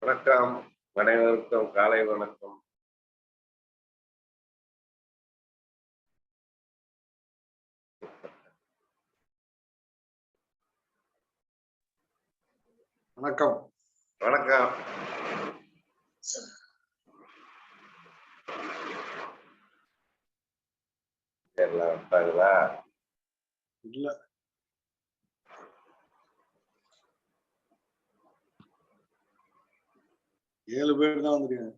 வணக்கம், அனைவருக்கும் காலை வணக்கம். வணக்கம். வணக்கம். எல்லாம் விட்டாங்களா? இல்ல, 7 பேர் தான் வந்திருக்காங்க.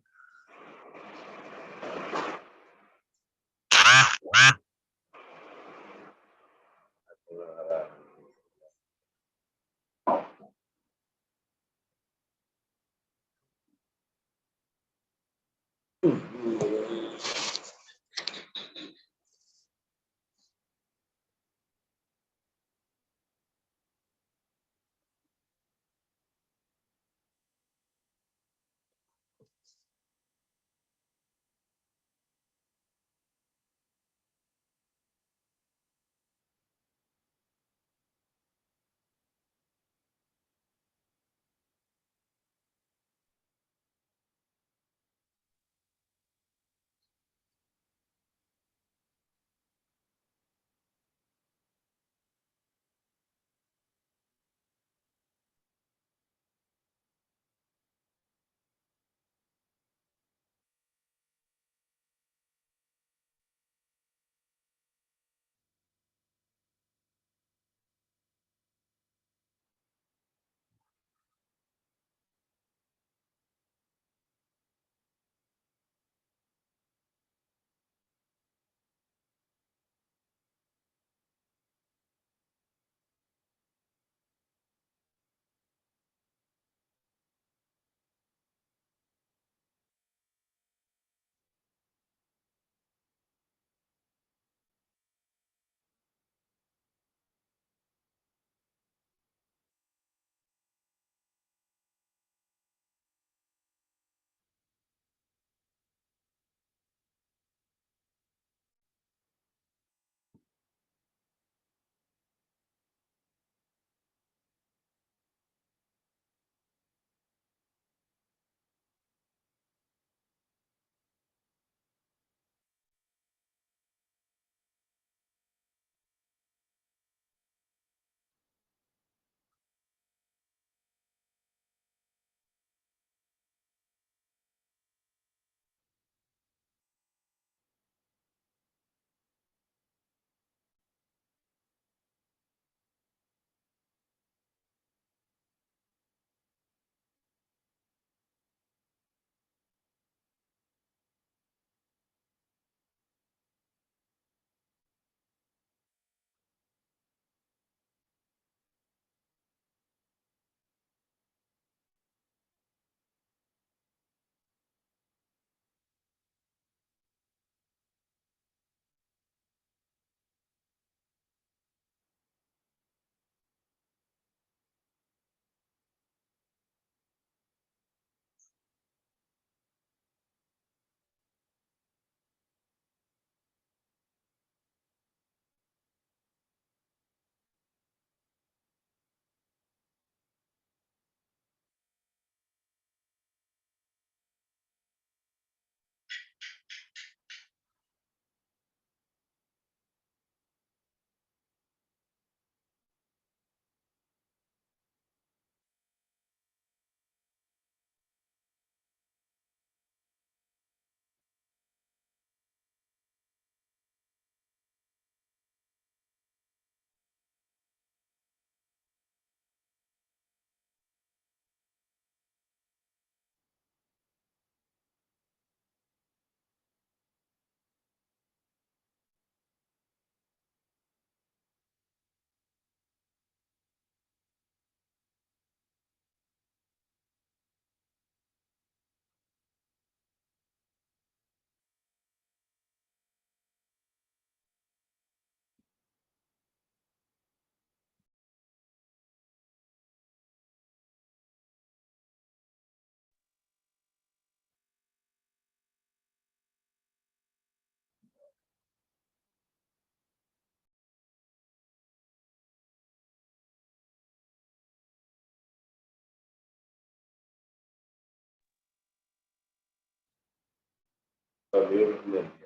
மியூட்ல இருக்கு.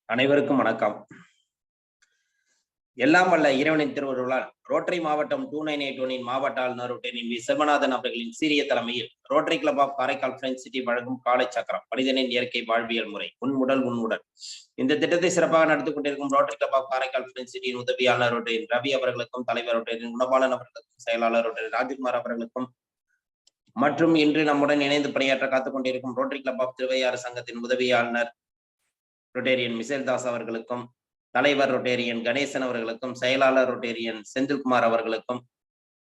அனைவருக்கும் வணக்கம். எல்லாம் வல்ல இறைவனின் திருவருளால் ரோட்டரி மாவட்டம் 2981 மாவட்ட ஆளுநர் வி செல்வநாதன் அவர்களின் சீரிய தலைமையில் Rotary club of Karaikal French city வழங்கும் காலை சக்கரம் மனிதனின் இயற்கை வாழ்வியல் முறை உன்முடல் உன்னுடல் இந்த திட்டத்தை சிறப்பாக நடத்தி கொண்டிருக்கும் rotary club of Karaikal French சிட்டியின் உதவியாளர் ரோட்டரியின் ரவி அவர்களுக்கும் தலைவர் ரோட்டரியின் குணபாலன் அவர்களுக்கும் செயலாளர் ரோட்டரி ராஜ்குமார் அவர்களுக்கும் மற்றும் இன்று நம்முடன் இணைந்து பணியாற்ற காத்துக் கொண்டிருக்கும் ரோட்டரி கிளப் ஆஃப் திருவையாறு சங்கத்தின் உதவியாளர் ரொட்டேரியன் மிசேல் தாஸ் அவர்களுக்கும் தலைவர் ரொட்டேரியன் கணேசன் அவர்களுக்கும் செயலாளர் ரொட்டேரியன் செந்தில்குமார் அவர்களுக்கும்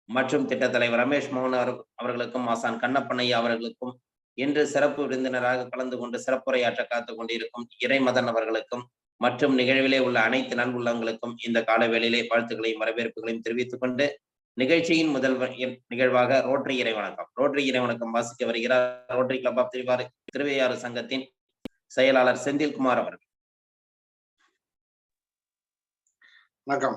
மற்றும் திட்ட தலைவர் ரமேஷ் மோகன் அவர்களுக்கும் ஆசான் கண்ணப்பண்ணையா அவர்களுக்கும் இன்று சிறப்பு விருந்தினராக கலந்து கொண்டு சிறப்புரையாற்ற காத்துக் கொண்டிருக்கும் இறைமதன் அவர்களுக்கும் மற்றும் நிகழ்விலே உள்ள அனைத்து நல்வுள்ளங்களுக்கும் இந்த கால வேளையிலே வாழ்த்துக்களையும் வரவேற்புகளையும் தெரிவித்துக் கொண்டு நிகழ்ச்சியின் முதல் நிகழ்வாக ரோட்டரி இறைவணக்கம் வாசிக்க வருகிறார் ரோட்டரி கிளப் ஆஃப் திருவையாறு சங்கத்தின் செயலாளர் செந்தில்குமார் அவர்கள். வணக்கம்.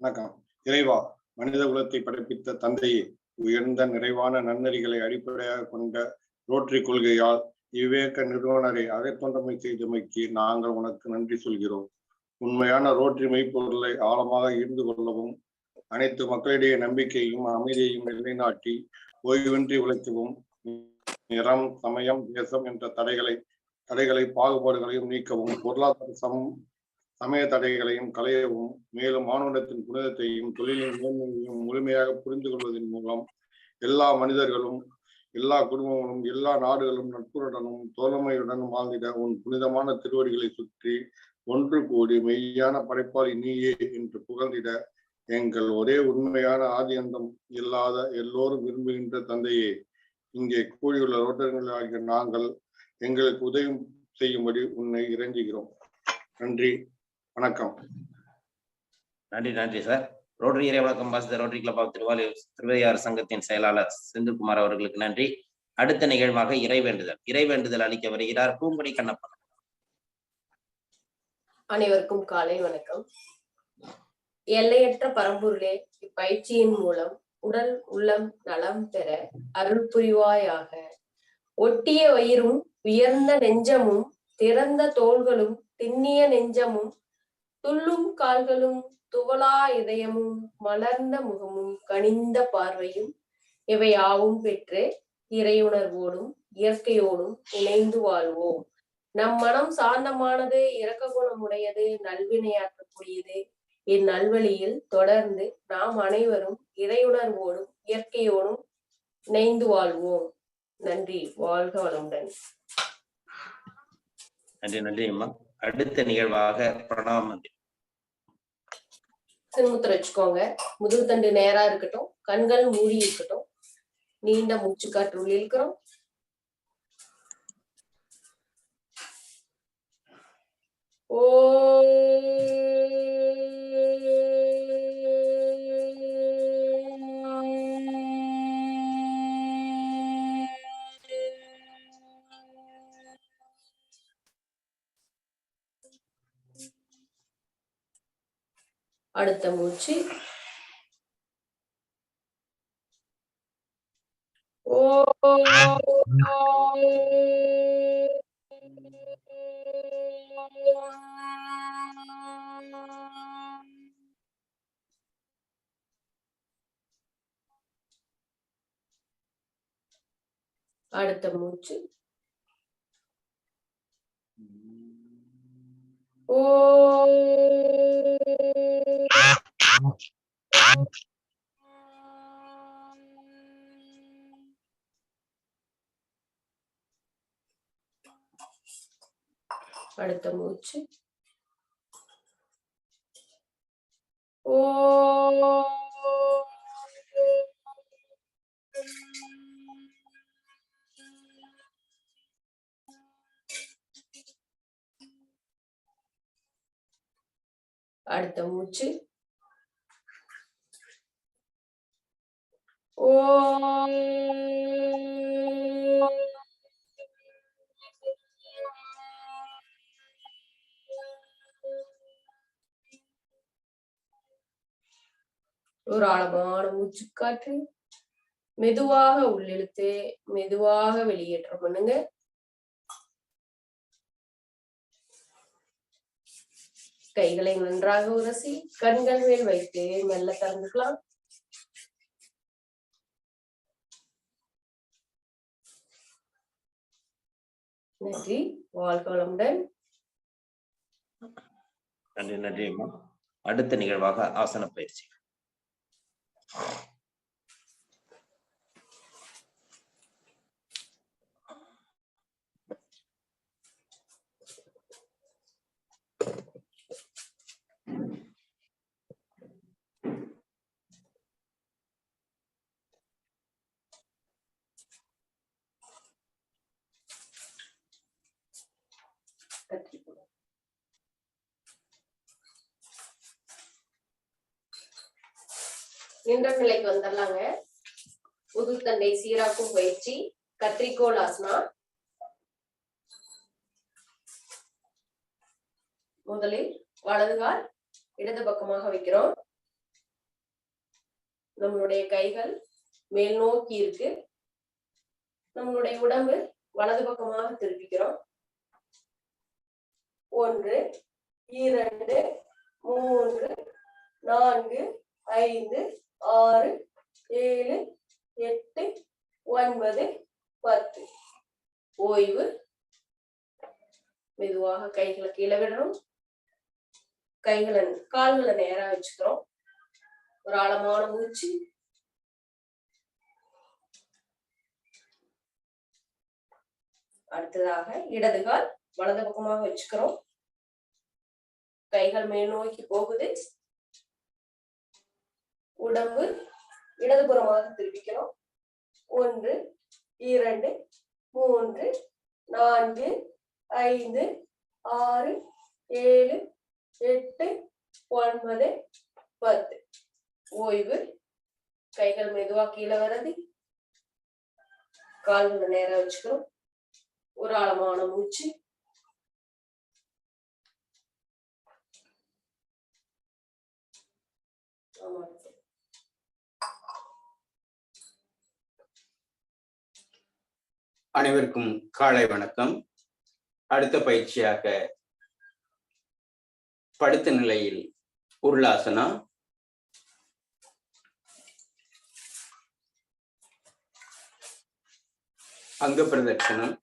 வணக்கம். இறைவா, மனித குலத்தை படைப்பித்த தந்தையே, உயர்ந்த நிறைவான நன்னறிகளை அடிப்படையாக கொண்ட ரோட்டரி கொள்கையால் இவ்வேக்க நிறுவனரை அகத்தொண்டமை செய்தமைக்கு நாங்கள் உனக்கு நன்றி சொல்கிறோம். உண்மையான ரோட்டரி மெய்ப்பொருளை ஆழமாக ஈர்ந்து கொள்ளவும் அனைத்து மக்களிடையே நம்பிக்கையும் அமைதியையும் நிலைநாட்டி ஓய்வின்றி உழைக்கவும் நிறம், சமயம், தேசம் என்ற தடைகளை பாகுபாடுகளையும் நீக்கவும் பொருளாதார சமய தடைகளையும் களையவும் மேலும் மானுடத்தின் புனிதத்தையும் தொழிலின் மேன்மையையும் முழுமையாக புரிந்து கொள்வதன் மூலம் எல்லா மனிதர்களும் எல்லா குடும்பங்களும் எல்லா நாடுகளும் நட்புடனும் தோழமையுடனும் வாழ்ந்திட உன் புனிதமான திருவடிகளை சுற்றி ஒன்று கூடி மெய்யான படைப்பாளி நீயே என்று புகழ்ந்திட எங்கள் ஒரே உண்மையான ஆதியந்தம் இல்லாத எல்லோரும் விரும்புகின்ற தந்தையே, இங்கே கூடியுள்ள ரோட்டர்கள் ஆகிய நாங்கள் எங்களுக்கு உதவி செய்யும்படி உன்னை இறைஞ்சுகிறோம். நன்றி, வணக்கம். நன்றி சார். ரோட்டரி இறை வணக்கம் வாசித்த ரோட்டரி கிளப் ஆஃப் திருவையாறு சங்கத்தின் செயலாளர் செந்தில்குமார் அவர்களுக்கு நன்றி. அடுத்த நிகழ்வாக இறைவேண்டுதல் அளிக்க வருகிறார் பூங்குடி கண்ணப்பன். அனைவருக்கும் காலை வணக்கம். எல்லையற்ற பரம்பொருளே, இப்பயிற்சியின் மூலம் உடல் உள்ளம் நலம் பெற அருள் புரிவாயாக. ஒட்டிய வயிறும் உயர்ந்த நெஞ்சமும் திறந்த தோள்களும் திண்ணிய நெஞ்சமும் துள்ளும் கால்களும் துவளா இதயமும் மலர்ந்த முகமும் கனிந்த பார்வையும் இவை யாவும் பெற்று இறையுணர்வோடும் இயற்கையோடும் இணைந்து வாழ்வோம். நம் மனம் சாந்தமானது, இரக்க குணமுடையது, நல்வினையாற்றக்கூடியது. இந்நல்வழியில் தொடர்ந்து நாம் அனைவரும் இறையுணர்வோடும் இயற்கையோடும் இணைந்து வாழ்வோம். நன்றி, வாழ்க வளமுடன். நன்றி அம்மா. அடுத்த நிகழ்வாக பிரணாமந்தி. சின்முத்திர வச்சுக்கோங்க. முதுகுத்தண்டு நேரா இருக்கட்டும், கண்கள் மூடி இருக்கட்டும். நீண்ட மூச்சு காற்று உள்ளே இருக்கிறோம். ஓ அடுத்த மூச்சு அடுத்த மூச்சு அடுத்த மூச்சு அடுத்த மூச்சு ஒரு ஆழமான மூச்சு காற்று மெதுவாக உள்ளிழுத்து மெதுவாக வெளியேற்றம் பண்ணுங்க. கைகளை நன்றாக உரசி கண்கள் மேல் வைத்து மெல்ல திறந்துக்கலாம். நன்றி. வாழ்க வளமுடன். நன்றி நன்றி அம்மா. அடுத்த நிகழ்வாக ஆசன பயிற்சி. நின்ற நிலைக்கு வந்துடலாங்க. முதுகுத்தண்டை சீராக்கும் பயிற்சி கத்திரிக்கோள் ஆசனா. முதலில் வலது கால் இடது பக்கமாக வைக்கிறோம். நம்மளுடைய கைகள் மேல் நோக்கி இருக்கு. நம்மளுடைய உடம்பு வலது பக்கமாக திருப்பிக்கிறோம். 1 2 3 4 5 6 7 8 9 10. ஓய்வு. மெதுவாக கைகளை கீழே விடுறோம். கால்களை நேரா வச்சுக்கிறோம். ஒரு ஆழமான மூச்சு. அடுத்ததாக இடது கால் வலது பக்கமாக வச்சுக்கிறோம். கைகள் மேல் நோக்கி போகுது. உடம்பு இடதுபுறமாக திருப்பிக்கிறோம். 1 2 3 4 5 6 7 8 9 10. ஓய்வு. கைகள் மெதுவா கீழே வரது. கால்களை நேரா வச்சுக்கிறோம். ஒரு ஆழமான மூச்சு. அனைவருக்கும் காலை வணக்கம். அடுத்த பயிற்சியாக படுத்த நிலையில் உருளாசனா. அங்க பிரதட்சணம்.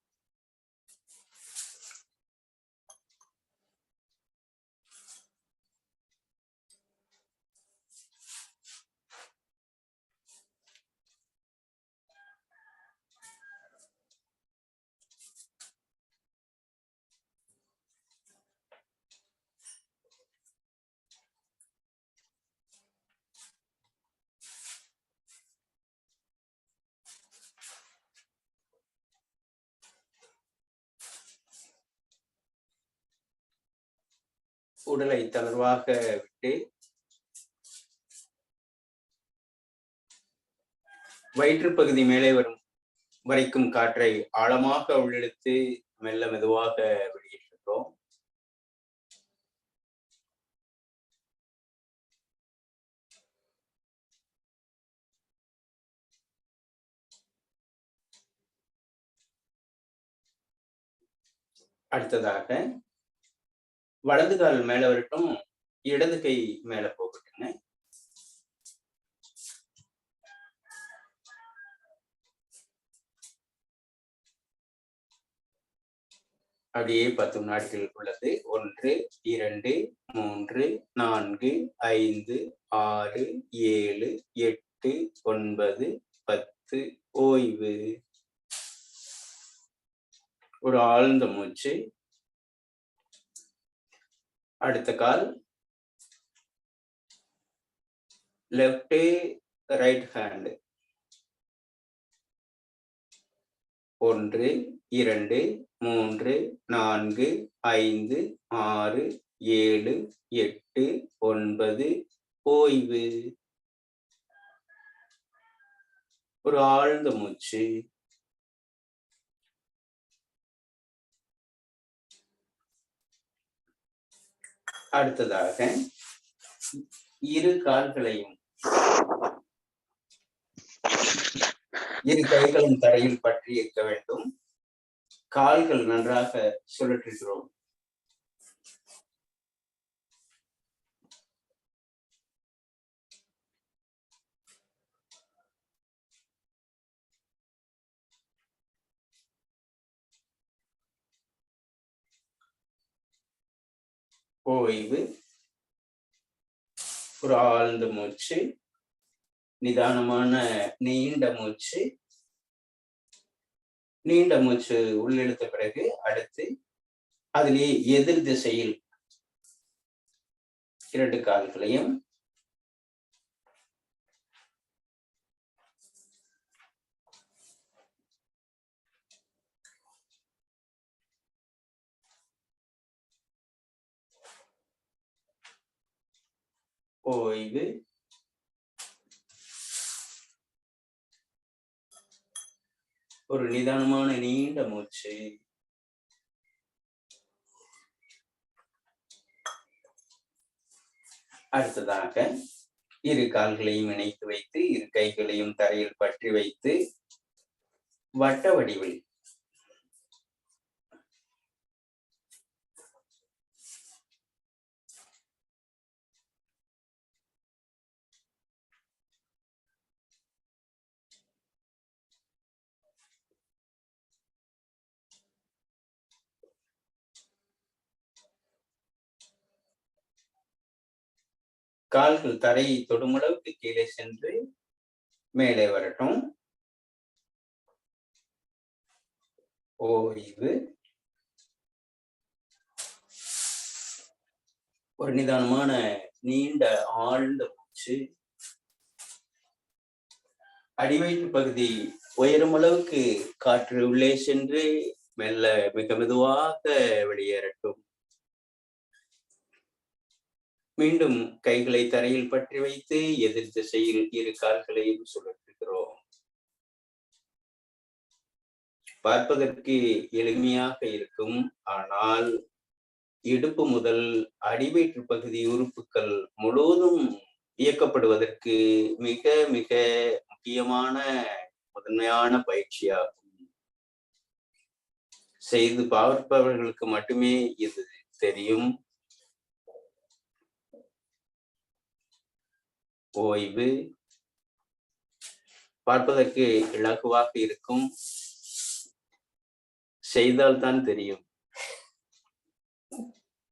உடலை தளர்வாக விட்டு வயிற்றுப்பகுதி மேலே வரும் வரைக்கும் காற்றை ஆழமாக உள்ளிழுத்து மெல்ல மெதுவாக வெளியேற்றுகிறோம். அடுத்ததாக வலது கால் மேல வரட்டும், இடது கை மேல போகட்டுங்க. அப்படியே 10 நாட்கள் உள்ளது. 1 2 3 4 5 6 7 8 9 10. ஓய்வு. ஒரு ஆழ்ந்த மூச்சு. அடுத்த கால் லெஃப்ட் ரைட் ஹேண்ட். 1 2 3 4 5 6 7 8 9. ஓய்வு. ஒரு ஆழ்ந்த மூச்சு. அடுத்ததாக இரு கால்களையும் இரு கைகளும் தரையில் பற்றி இருக்க வேண்டும். கால்கள் நன்றாக சுழற்றுகிறோம். ஓய்வு. ஒரு ஆழ்ந்த மூச்சு. நிதானமான நீண்ட மூச்சு. நீண்ட மூச்சு உள்ளிழுத்த பிறகு அடுத்து அதிலே எதிர் திசையில் 2 கால்களையும் ஓய்வு. ஒரு நிதானமான நீண்ட மூச்சு. அடுத்ததாக இரு கால்களையும் இணைத்து வைத்து இரு கைகளையும் தரையில் பற்றி வைத்து வட்ட வடிவில் கால்கள் தரையை தொடும் அளவுக்கு கீழே சென்று மேலே வரட்டும். ஓய்வு. ஒரு நிதானமான நீண்ட ஆழ்ந்த மூச்சு. அடிவயிற்று பகுதி உயரும் அளவுக்கு காற்று உள்ளே சென்று மெல்ல மிக மெதுவாக வெளியேறட்டும். மீண்டும் கைகளை தரையில் பற்றி வைத்து எதிர் திசையில் இரு கால்களையும் சுழற்றுகிறோம். பார்ப்பதற்கு எளிமையாக இருக்கும், ஆனால் இடுப்பு முதல் அடிவயிற்று பகுதி உறுப்புகள் முழுவதும் இயக்கப்படுவதற்கு மிக மிக முக்கியமான முதன்மையான பயிற்சியாகும். செய்து பார்ப்பவர்களுக்கு மட்டுமே இது தெரியும். ஓய்வு. பார்ப்பதற்கு இலகுவாக இருக்கும், செய்தால்தான் தெரியும்.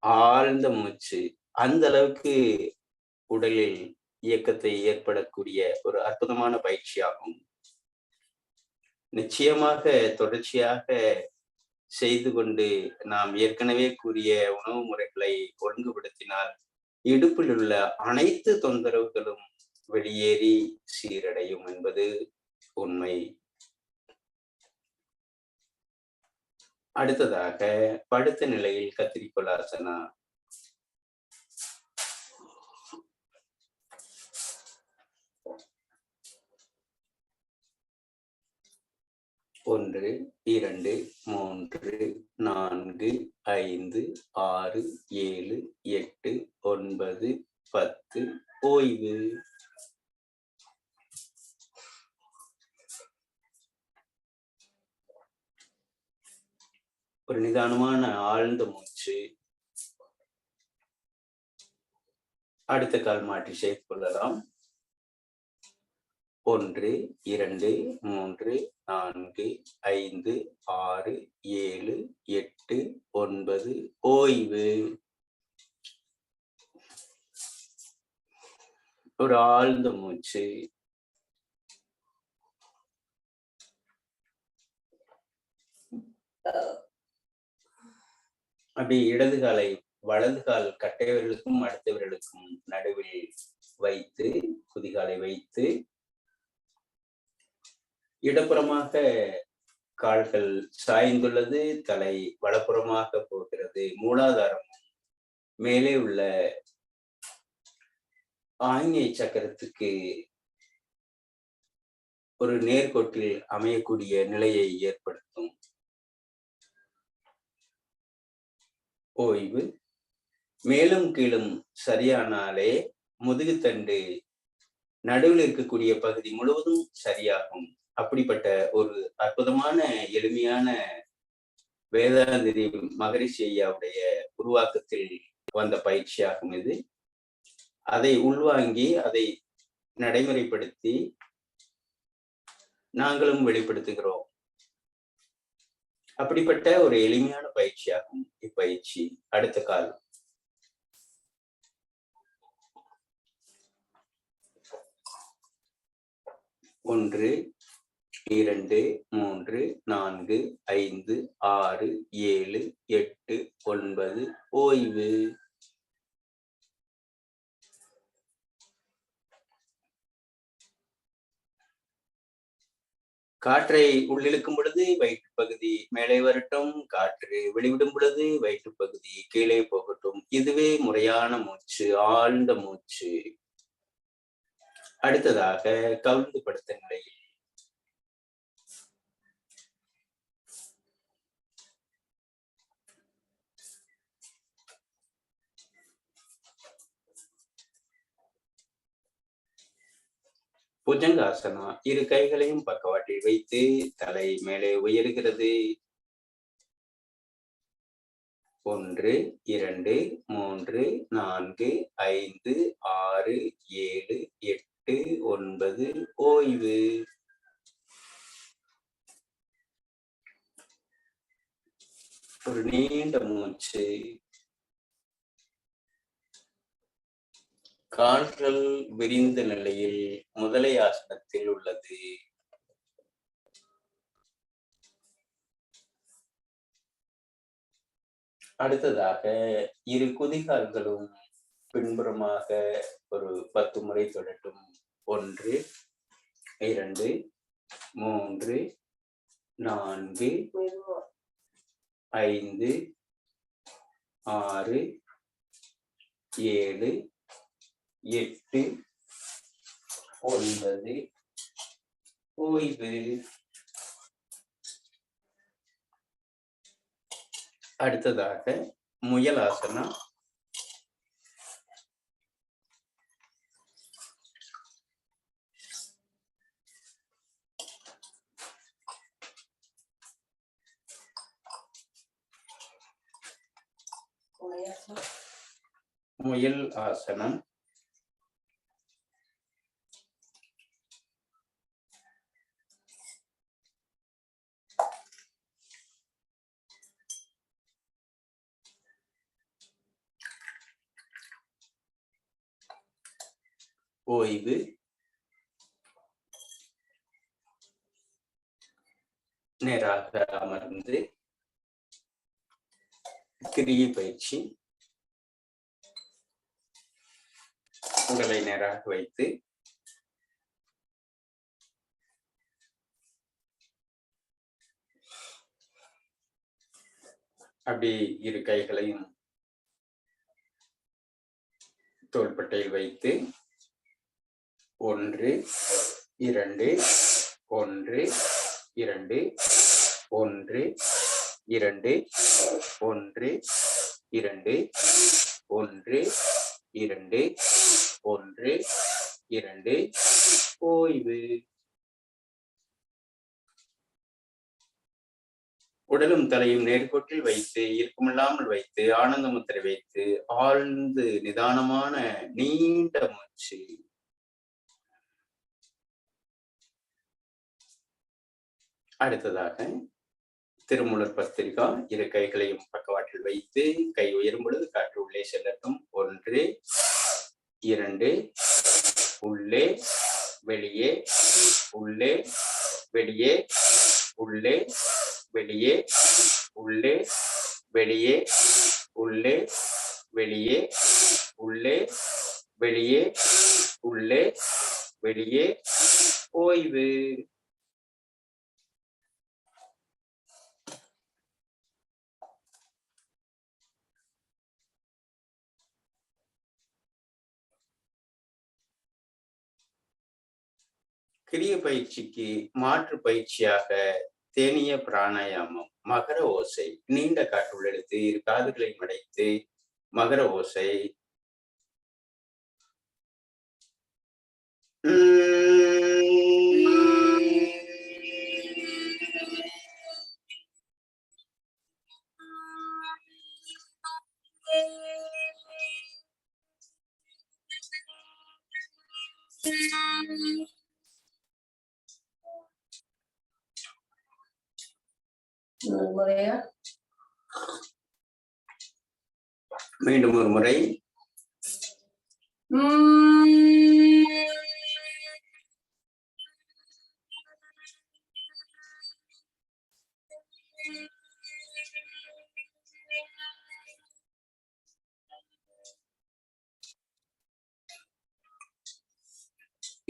ஆழ்ந்த மூச்சு. அந்த அளவுக்கு உடலில் இயக்கத்தை ஏற்படக்கூடிய ஒரு அற்புதமான பயிற்சியாகும். நிச்சயமாக தொடர்ச்சியாக செய்து கொண்டு நாம் ஏற்கனவே கூறிய உணவு முறைகளை ஒழுங்குபடுத்தினால் இடுப்பில் உள்ள அனைத்து தொந்தரவுகளும் வெளியேறி சீரடையும் என்பது உண்மை. அடுத்ததாக படுத்த நிலையில் கத்திரிக்கோளாசனா. ஒன்று 2 3 4 5 6 7 8 9 10. ஓய்வு. ஒரு நிதானமான ஆழ்ந்த மூச்சு. அடுத்த கால் மாற்றி சேர்த்துக் கொள்ளலாம். 1 2 3 4 5 6 7 8 9. ஓய்வு. ஒரு ஆழ்ந்த மூச்சு. அப்படி இடது காலை வலது கால் கட்டையவர்களுக்கும் அடுத்தவர்களுக்கும் நடுவில் வைத்து குதிகாலை வைத்து இடப்புறமாக கால்கள் சாய்ந்துள்ளது. தலை வலப்புறமாக போகிறது. மூலாதாரம் மேலே உள்ள ஆஞ்ஞை சக்கரத்துக்கு ஒரு நேர்கோட்டில் அமையக்கூடிய நிலையை ஏற்படுத்தும். ஓய்வு. மேலும் கீழும் சரியானாலே முதுகுத்தண்டு நடுவில் இருக்கக்கூடிய பகுதி முழுவதும் சரியாகும். அப்படிப்பட்ட ஒரு அற்புதமான எளிமையான வேதாந்திரி மகரிஷி ஐயாவுடைய உருவாக்கத்தில் வந்த பயிற்சியாகும் இது. அதை உள்வாங்கி அதை நடைமுறைப்படுத்தி நாங்களும் வெளிப்படுத்துகிறோம். அப்படிப்பட்ட ஒரு எளிமையான பயிற்சியாகும் இப்பயிற்சி. அடுத்த கால். 1 2 3 4 5 6 7 8 9. ஓய்வு. காற்றை உள்ளிழுக்கும் பொழுது வயிற்று பகுதி மேலே வரட்டும். காற்று வெளிவிடும் பொழுது வயிற்று பகுதி கீழே போகட்டும். இதுவே முறையான மூச்சு, ஆழ்ந்த மூச்சு. அடுத்ததாக கவிழ்ந்து படுத்த நிலையில் புஜங்காசனா. இரு கைகளையும் பக்கவாட்டில் வைத்து தலை மேலே உயர்கிறது. 1 2 3 4 5 6 7 8 9. ஓய்வு. ஒரு நீண்ட மூச்சு. கால்கள் விரிந்த நிலையில் முதலை ஆசனத்தில் உள்ளது. அடுத்ததாக இரு குதிகால்களும் பின்புறமாக ஒரு 10 முறை தொடட்டும். 1 2 3 4 5 6 7 8 9. ஓய்வு. அடுத்ததாக முயலாசனா. முயல் ஆசனம். ஓய்வு. நேராக அமர்ந்து கிரியை பயிற்சி. உடலை நேராக வைத்து அப்படி இரு கைகளையும் தோள்பட்டையில் வைத்து 1 2 1 2 1 2 1 2 1 2 1 2. ஓய்வு. உடலும் தலையும் நேர்கோட்டில் வைத்து இறுக்கமில்லாமல் வைத்து ஆனந்த முத்திரை வைத்து ஆழ்ந்து நிதானமான நீண்ட மூச்சு. அடுத்ததாக திருமூலர் பத்திரிகா. இரு கைகளையும் பக்கவாட்டில் வைத்து கை உயரும் பொழுது காற்று உள்ளே செல்லட்டும். 1 2 உள்ளே வெளியே உள்ளே வெளியே உள்ளே வெளியே உள்ளே வெளியே உள்ளே வெளியே உள்ளே வெளியே உள்ளே வெளியே. ஓய்வு. கிரிய பயிற்சிக்கு மாற்று பயிற்சியாக தேனிய பிராணாயாமம். மகர ஓசை. நீண்ட காற்றுள் எடுத்து இரு காதுகளை மடைத்து மகர ஓசை. முறையா மீண்டும் ஒரு முறை.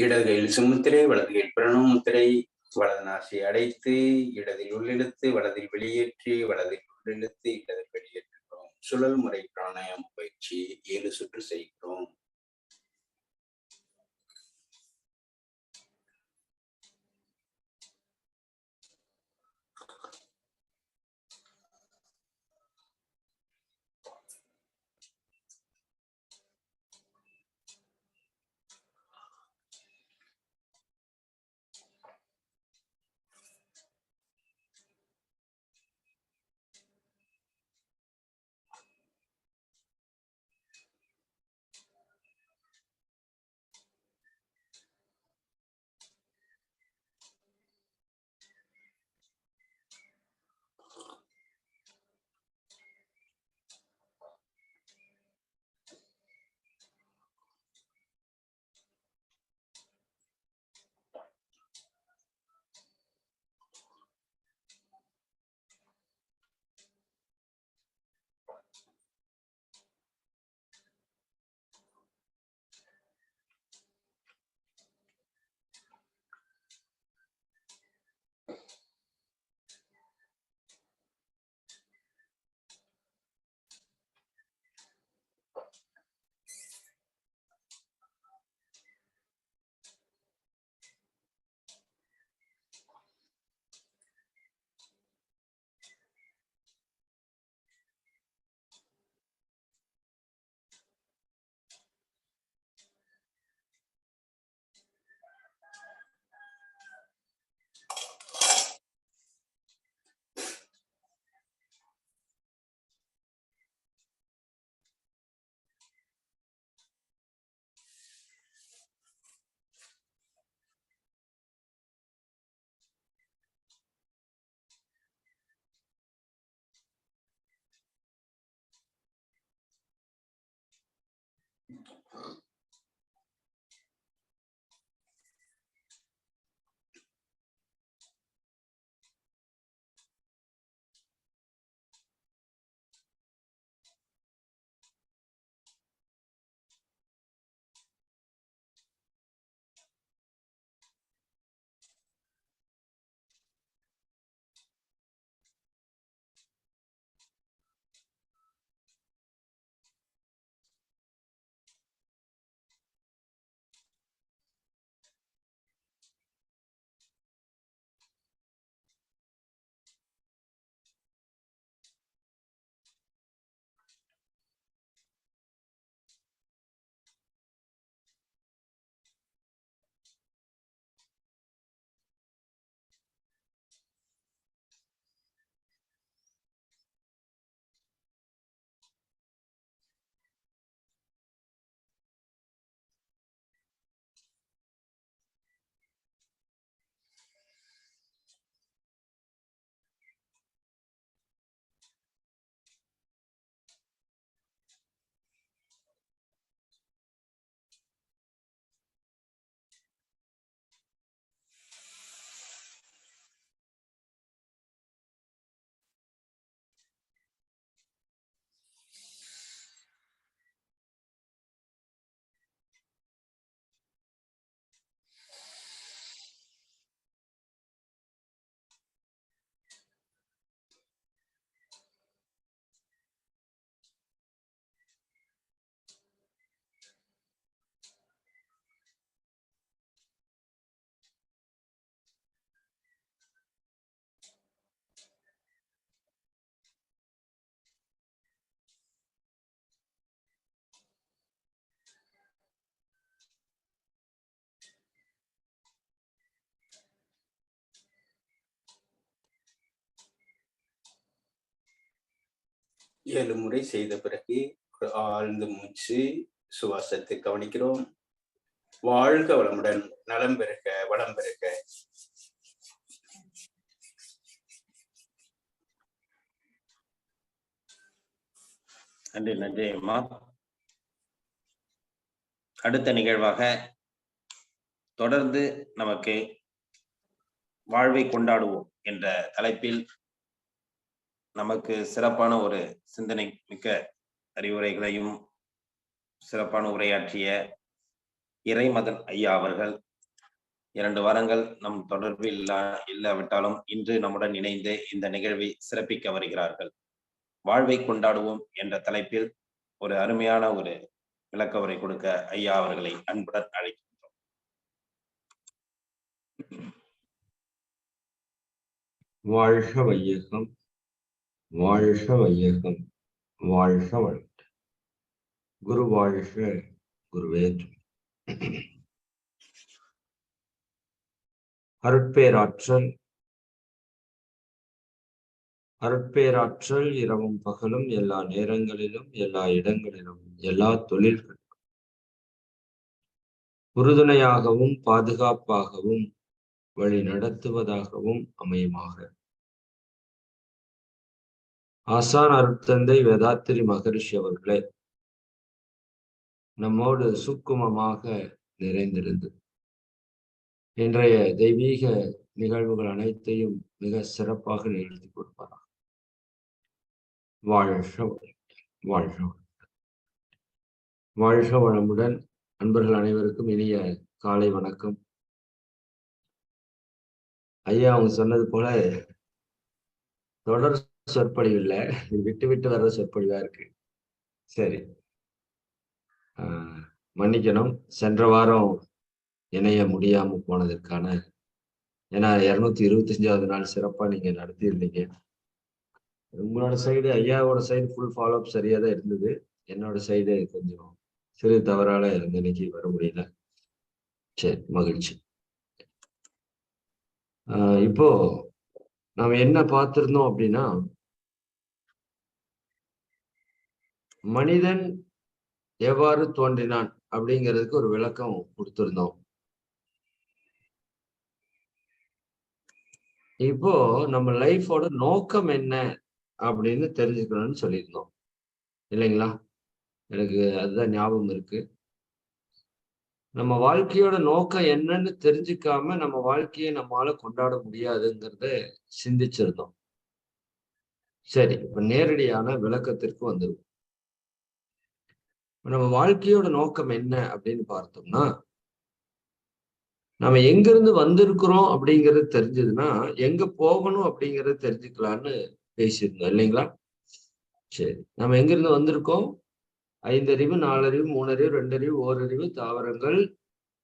இடது கையில் சுமுத்திரை, வலது கையில் பிரணவ முத்திரை. வலது நாசி அடைத்து இடதில் உள்ளிழுத்து வலதில் வெளியேற்றி வலதில் உள்ளிழுத்து இடதில் வெளியேற்றுகிறோம். சுழல் முறை பிராணாயாம பயிற்சி 7 சுற்று செய்கிறோம். 7 முறை செய்த பிறகு ஒரு ஆழ்ந்த மூச்சு, சுவாசத்தை கவனிக்கிறோம். வாழ்க வளமுடன், நலம் பெருக, வளம் பெருக. நன்றி நன்றி அம்மா. அடுத்த நிகழ்வாக தொடர்ந்து நமக்கு வாழ்வை கொண்டாடுவோம் என்ற தலைப்பில் நமக்கு சிறப்பான ஒரு சிந்தனை மிக்க அறிவுரைகளையும் சிறப்பான உரையாற்றிய இறைமதன் ஐயா அவர்கள் 2 வாரங்கள் நம் தொடர்பில் இல்லாவிட்டாலும் இன்று நம்முடன் இணைந்து இந்த நிகழ்வை சிறப்பிக்க வருகிறார்கள். வாழ்வை கொண்டாடுவோம் என்ற தலைப்பில் ஒரு அருமையான ஒரு விளக்க உரை கொடுக்க ஐயா அவர்களை அன்புடன் அழைக்கின்றோம். வாழ்க வையகம், வாழ்க வையகம், வாழ்க வளம். குரு வாழ்க, குருவே. அருட்பேராற்றல், அருட்பேராற்றல் இரவும் பகலும் எல்லா நேரங்களிலும் எல்லா இடங்களிலும் எல்லா தொழில்களும் உறுதுணையாகவும் பாதுகாப்பாகவும் வழி நடத்துவதாகவும் அமையுமாக. ஆசான் அருட்தந்தை வேதாத்திரி மகரிஷி அவர்களே நம்மோடு சூக்குமமாக நிறைந்திருந்து இன்றைய தெய்வீக நிகழ்வுகள் அனைத்தையும் மிக சிறப்பாக நிகழ்த்தி கொடுப்பாராம். வாழ்க வாழ்க வாழ்க வளமுடன். அன்பர்கள் அனைவருக்கும் இனிய காலை வணக்கம். ஐயா அவங்க சொன்னது போல தொடர் சொற்பொழிவு இல்லை, விட்டு விட்டு வர்ற சொற்பொழிவா இருக்கு. சரி, மன்னிக்கணும். சென்ற வாரம் இணைய முடியாம போனதற்கான, ஏன்னா 225வது நாள் சிறப்பா நீங்க நடத்தியிருந்தீங்க. உங்களோட சைடு, ஐயாவோட சைடு ஃபுல் ஃபாலோ அப் சரியா தான் இருந்தது. என்னோட சைடு கொஞ்சம் சிறு தவறால இன்னைக்கு வர முடியல. சரி, மகிழ்ச்சி. இப்போ நாம என்ன பார்த்திருந்தோம் அப்படின்னா, மனிதன் எவ்வாறு தோன்றினான் அப்படிங்கிறதுக்கு ஒரு விளக்கம் கொடுத்திருந்தோம். இப்போ நம்ம லைஃபோட நோக்கம் என்ன அப்படின்னு தெரிஞ்சுக்கணும்னு சொல்லியிருந்தோம் இல்லைங்களா? எனக்கு அதுதான் ஞாபகம் இருக்கு. நம்ம வாழ்க்கையோட நோக்கம் என்னன்னு தெரிஞ்சுக்காம நம்ம வாழ்க்கையை நம்மளால கொண்டாட முடியாதுங்கிறத சிந்திச்சிருந்தோம். சரி, இப்ப நேரடியான விளக்கத்திற்கு வந்துருவோம். நம்ம வாழ்க்கையோட நோக்கம் என்ன அப்படின்னு பார்த்தோம்னா, நம்ம எங்கிருந்து வந்திருக்கிறோம் அப்படிங்கிறது தெரிஞ்சதுன்னா எங்க போகணும் அப்படிங்கறத தெரிஞ்சுக்கலான்னு பேசியிருந்தோம் இல்லைங்களா? சரி, நம்ம எங்கிருந்து வந்திருக்கோம்? 5 அறிவு, 4 அறிவு, 3 அறிவு, 2 அறிவு, ஓரறிவு, தாவரங்கள்,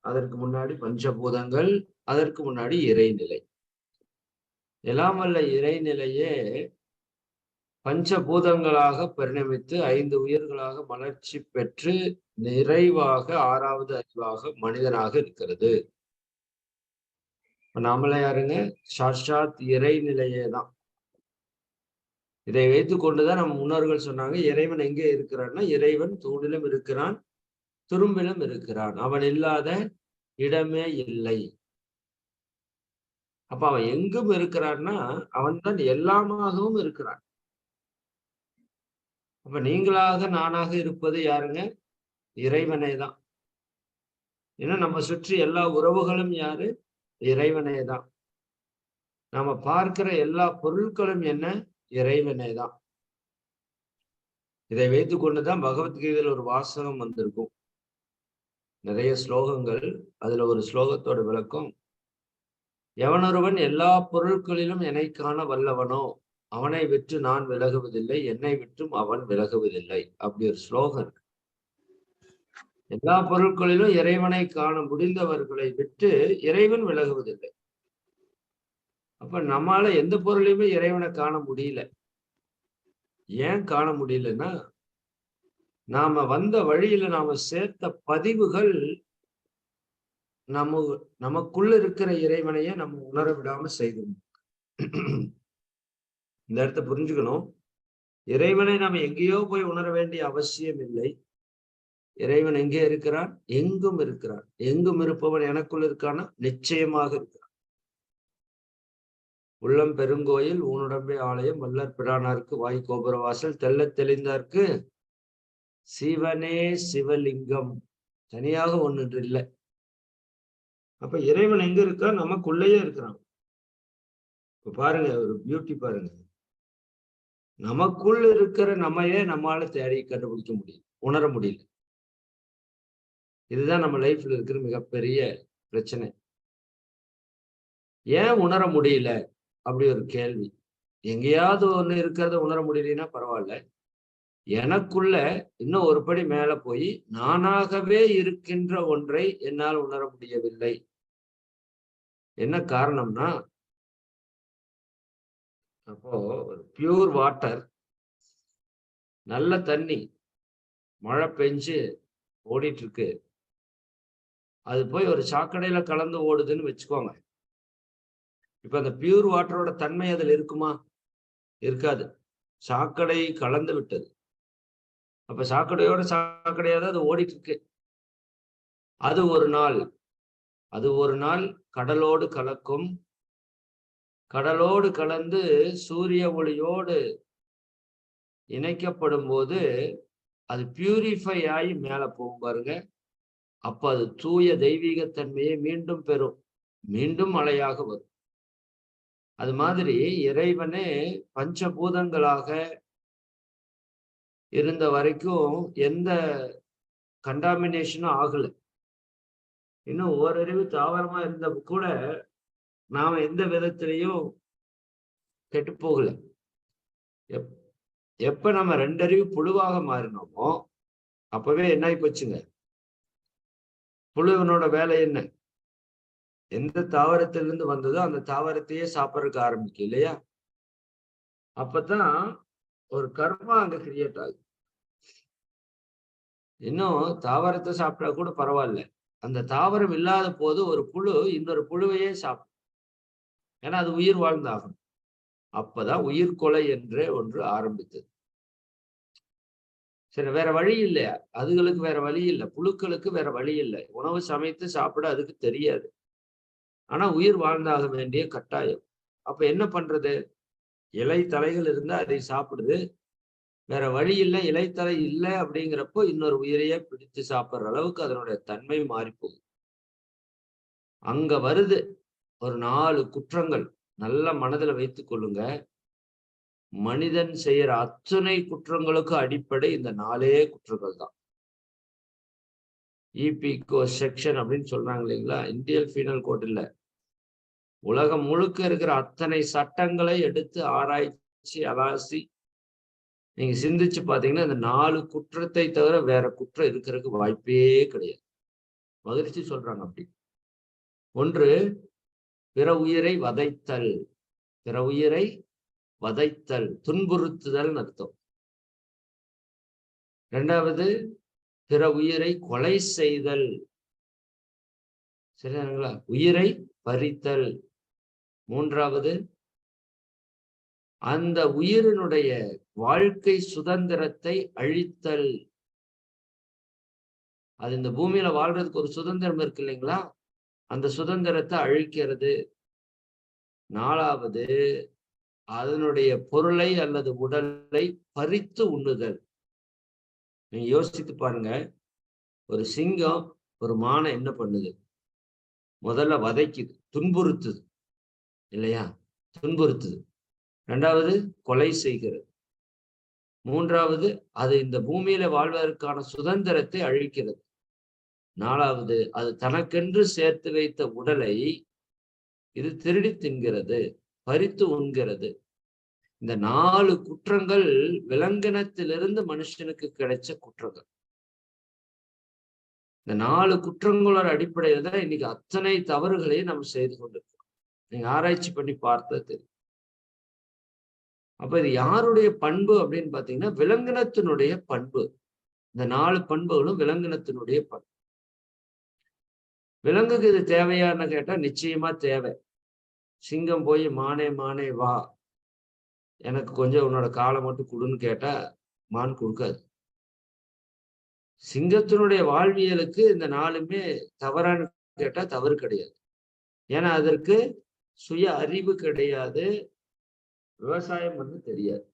அதற்கு முன்னாடி பஞ்சபூதங்கள், அதற்கு முன்னாடி இறைநிலை. எல்லாம் வல்ல இறைநிலையே பஞ்சபூதங்களாக பரிணமித்து 5 உயிர்களாக மலர்ச்சி பெற்று நிறைவாக 6வது அறிவாக மனிதனாக இருக்கிறது. நாமளே யாருங்க? சாட்சாத் இறைநிலையே தான். இதை வைத்துக் கொண்டுதான் நம்ம முன்னோர்கள் சொன்னாங்க, இறைவன் எங்கே இருக்கிறான்னா, இறைவன் தூணிலும் இருக்கிறான், துரும்பிலும் இருக்கிறான், அவன் இல்லாத இடமே இல்லை. அப்ப அவன் எங்கும் இருக்கிறான்னா அவன் தான் எல்லாமாகவும் இருக்கிறான். அப்ப நீங்களாக நானாக இருப்பது யாருங்க? இறைவனே தான். ஏன்னா நம்ம சுற்றி எல்லா உறவுகளும் யாரு? இறைவனே தான். நாம பார்க்கிற எல்லா பொருட்களும் என்ன? இறைவனே தான். இதை வைத்துக் கொண்டுதான் பகவத்கீதையில் ஒரு வாசகம் வந்திருக்கும், நிறைய ஸ்லோகங்கள். அதுல ஒரு ஸ்லோகத்தோட விளக்கம், எவனொருவன் எல்லா பொருட்களிலும் என்னை காண வல்லவனோ அவனை விட்டு நான் விலகுவதில்லை, என்னை விட்டும் அவன் விலகுவதில்லை. அப்படி ஒரு ஸ்லோகம் இருக்கு. எல்லா பொருட்களிலும் இறைவனை காண முடிந்தவர்களை விட்டு இறைவன் விலகுவதில்லை. அப்ப நம்மால எந்த பொருளையுமே இறைவனை காண முடியல. ஏன் காண முடியலன்னா, நாம வந்த வழியில நாம சேர்த்த பதிவுகள் நமக்குள்ள இருக்கிற இறைவனையே நம்ம உணர விடாம செய்தோம். இந்த இடத்த புரிஞ்சுக்கணும். இறைவனை நாம் எங்கேயோ போய் உணர வேண்டிய அவசியம் இல்லை. இறைவன் எங்கே இருக்கிறான்? எங்கும் இருக்கிறான். எங்கும் இருப்பவன் எனக்குள் இருக்கானா? நிச்சயமாக இருக்கிறான். உள்ளம் பெருங்கோயில் ஊனுடம்பே ஆலயம் வல்லற் பிரானாருக்கு வாய் கோபுரவாசல் தெள்ளத் தெளிந்தார்க்கு சிவனே சிவலிங்கம். தனியாக ஒன்று இல்லை. அப்ப இறைவன் எங்க இருக்கா? நமக்குள்ளேயே இருக்கிறான். இப்ப பாருங்க, ஒரு பியூட்டி பாருங்க. நமக்குள்ள இருக்கிற நம்மையே நம்மால தேடி கண்டுபிடிக்க முடியும், உணர முடியல. இதுதான் நம்ம லைஃப்ல இருக்கிற மிகப்பெரிய பிரச்சனை. ஏன் உணர முடியல? அப்படி ஒரு கேள்வி. எங்கேயாவது ஒண்ணு இருக்கிறத உணர முடியலன்னா பரவாயில்ல, எனக்குள்ள இன்னும் ஒரு படி மேல போய் நானாகவே இருக்கின்ற ஒன்றை என்னால் உணர முடியவில்லை. என்ன காரணம்னா, அப்போ ஒரு பியூர் வாட்டர், நல்ல தண்ணி, மழை பெஞ்சு ஓடிட்டு இருக்கு, அது போய் ஒரு சாக்கடையில கலந்து ஓடுதுன்னு வச்சுக்கோங்க. இப்ப அந்த பியூர் வாட்டரோட தன்மை அதில் இருக்குமா? இருக்காது. சாக்கடை கலந்து விட்டது. அப்ப சாக்கடையோட சாக்கடையாவது அது ஓடிட்டு இருக்கு. அது ஒரு நாள் கடலோடு கலக்கும். கடலோடு கலந்து சூரிய ஒளியோடு இணைக்கப்படும் போது அது பியூரிஃபை ஆகி மேல போகும் பாருங்க. அப்ப அது தூய தெய்வீகத்தன்மையை மீண்டும் பெறும், மீண்டும் மழையாக வரும். அது மாதிரி இறைவனே பஞ்சபூதங்களாக இருந்த வரைக்கும் எந்த கண்டாமினேஷனும் ஆகல. இன்னும் ஓரறிவு தாவரமா இருந்த கூட நாம எந்த விதத்திலையும் கெட்டு போகல. எப்ப நம்ம 2 அறிவு புழுவாக மாறினோமோ அப்பவே என்ன ஆகி போச்சுங்க? புழுவனோட வேலை என்ன? எந்த தாவரத்திலிருந்து வந்ததோ அந்த தாவரத்தையே சாப்பிட்றதுக்கு ஆரம்பிக்கும் இல்லையா? அப்பதான் ஒரு கர்மா அங்க கிரியேட் ஆகுது. இன்னும் தாவரத்தை சாப்பிட்டா கூட பரவாயில்ல, அந்த தாவரம் இல்லாத போது ஒரு புழு இன்னொரு புழுவையே சாப்பிடும். ஏன்னா அது உயிர் வாழ்ந்தாகும். அப்பதான் உயிர்கொலை என்றே ஒன்று ஆரம்பித்தது. சரி, வேற வழி இல்லையா? அதுகளுக்கு வேற வழி இல்லை, புழுக்களுக்கு வேற வழி இல்லை. உணவு சமைத்து சாப்பிட அதுக்கு தெரியாது. ஆனா உயிர் வாழ்ந்தாக வேண்டிய கட்டாயம். அப்ப என்ன பண்றது? இலை தலைகள் இருந்தா அதை சாப்பிடுது. வேற வழி இல்லை, இலைத்தலை இல்லை அப்படிங்கிறப்போ இன்னொரு உயிரையே பிடித்து சாப்பிடுற அளவுக்கு அதனுடைய தன்மை மாறி போகுது. அங்க வருது ஒரு 4 குற்றங்கள். நல்ல மனதில் வைத்துக் கொள்ளுங்க. மனிதன் செய்யற அத்தனை குற்றங்களுக்கு அடிப்படை இந்த 4 குற்றங்கள் தான். இபிகோ செக்ஷன் அப்படின்னு சொல்றாங்க இல்லைங்களா? இந்தியன் பீனல் கோட் இல்ல, உலகம் முழுக்க இருக்கிற அத்தனை சட்டங்களை எடுத்து ஆராய்ச்சி அலாசி நீங்க சிந்திச்சு பாத்தீங்கன்னா இந்த 4 குற்றத்தை தவிர வேற குற்றம் இருக்கிறதுக்கு வாய்ப்பே கிடையாது. மகிழ்ச்சி சொல்றாங்க அப்படி. ஒன்று, பிற உயிரை வதைத்தல். பிற உயிரை வதைத்தல், துன்புறுத்துதல் அர்த்தம். 2வது, பிற உயிரை கொலை செய்தல். சரிங்களா? உயிரை பறித்தல். 3வது, அந்த உயிரினுடைய வாழ்க்கை சுதந்திரத்தை அழித்தல். அது இந்த பூமியில வாழ்றதுக்கு ஒரு சுதந்திரம் இருக்கு இல்லைங்களா? அந்த சுதந்திரத்தை அழிக்கிறது. 4வது, அதனுடைய பொருளை அல்லது உடலை பறித்து உண்ணுதல். நீங்க யோசித்து பாருங்க, ஒரு சிங்கம் ஒரு மானை என்ன பண்ணுது? முதல்ல வதைக்குது, துன்புறுத்துது இல்லையா? துன்புறுத்துது. 2வது, கொலை செய்கிறது. 3வது, அது இந்த பூமியில வாழ்வதற்கான சுதந்திரத்தை அழிக்கிறது. 4வது, அது தனக்கென்று சேர்த்து வைத்த உடலை இது திருடி தின்கிறது, பறித்து உண்கிறது. இந்த 4 குற்றங்கள் விலங்கினத்திலிருந்து மனுஷனுக்கு கிடைச்ச குற்றங்கள். இந்த 4 குற்றங்களோட அடிப்படையில் தான் இன்னைக்கு அத்தனை தவறுகளையும் நம்ம செய்து கொண்டிருக்கோம். நீங்க ஆராய்ச்சி பண்ணி பார்த்தா தெரியும். அப்ப இது யாருடைய பண்பு அப்படின்னு பாத்தீங்கன்னா விலங்கினத்தினுடைய பண்பு. இந்த 4 பண்புகளும் விலங்கினத்தினுடைய பண்பு. விலங்குக்கு இது தேவையான்னு கேட்டா நிச்சயமா தேவை. சிங்கம் போய் மானே மானே வா எனக்கு கொஞ்சம் உன்னோட காலை மட்டும் கொடுன்னு கேட்டா மான் கொடுக்காது. சிங்கத்தினுடைய வாழ்வியலுக்கு இந்த நாளுமே தவறான்னு கேட்டா தவறு கிடையாது. ஏன்னா அதற்கு சுய அறிவு கிடையாது, விவசாயம் வந்து தெரியாது.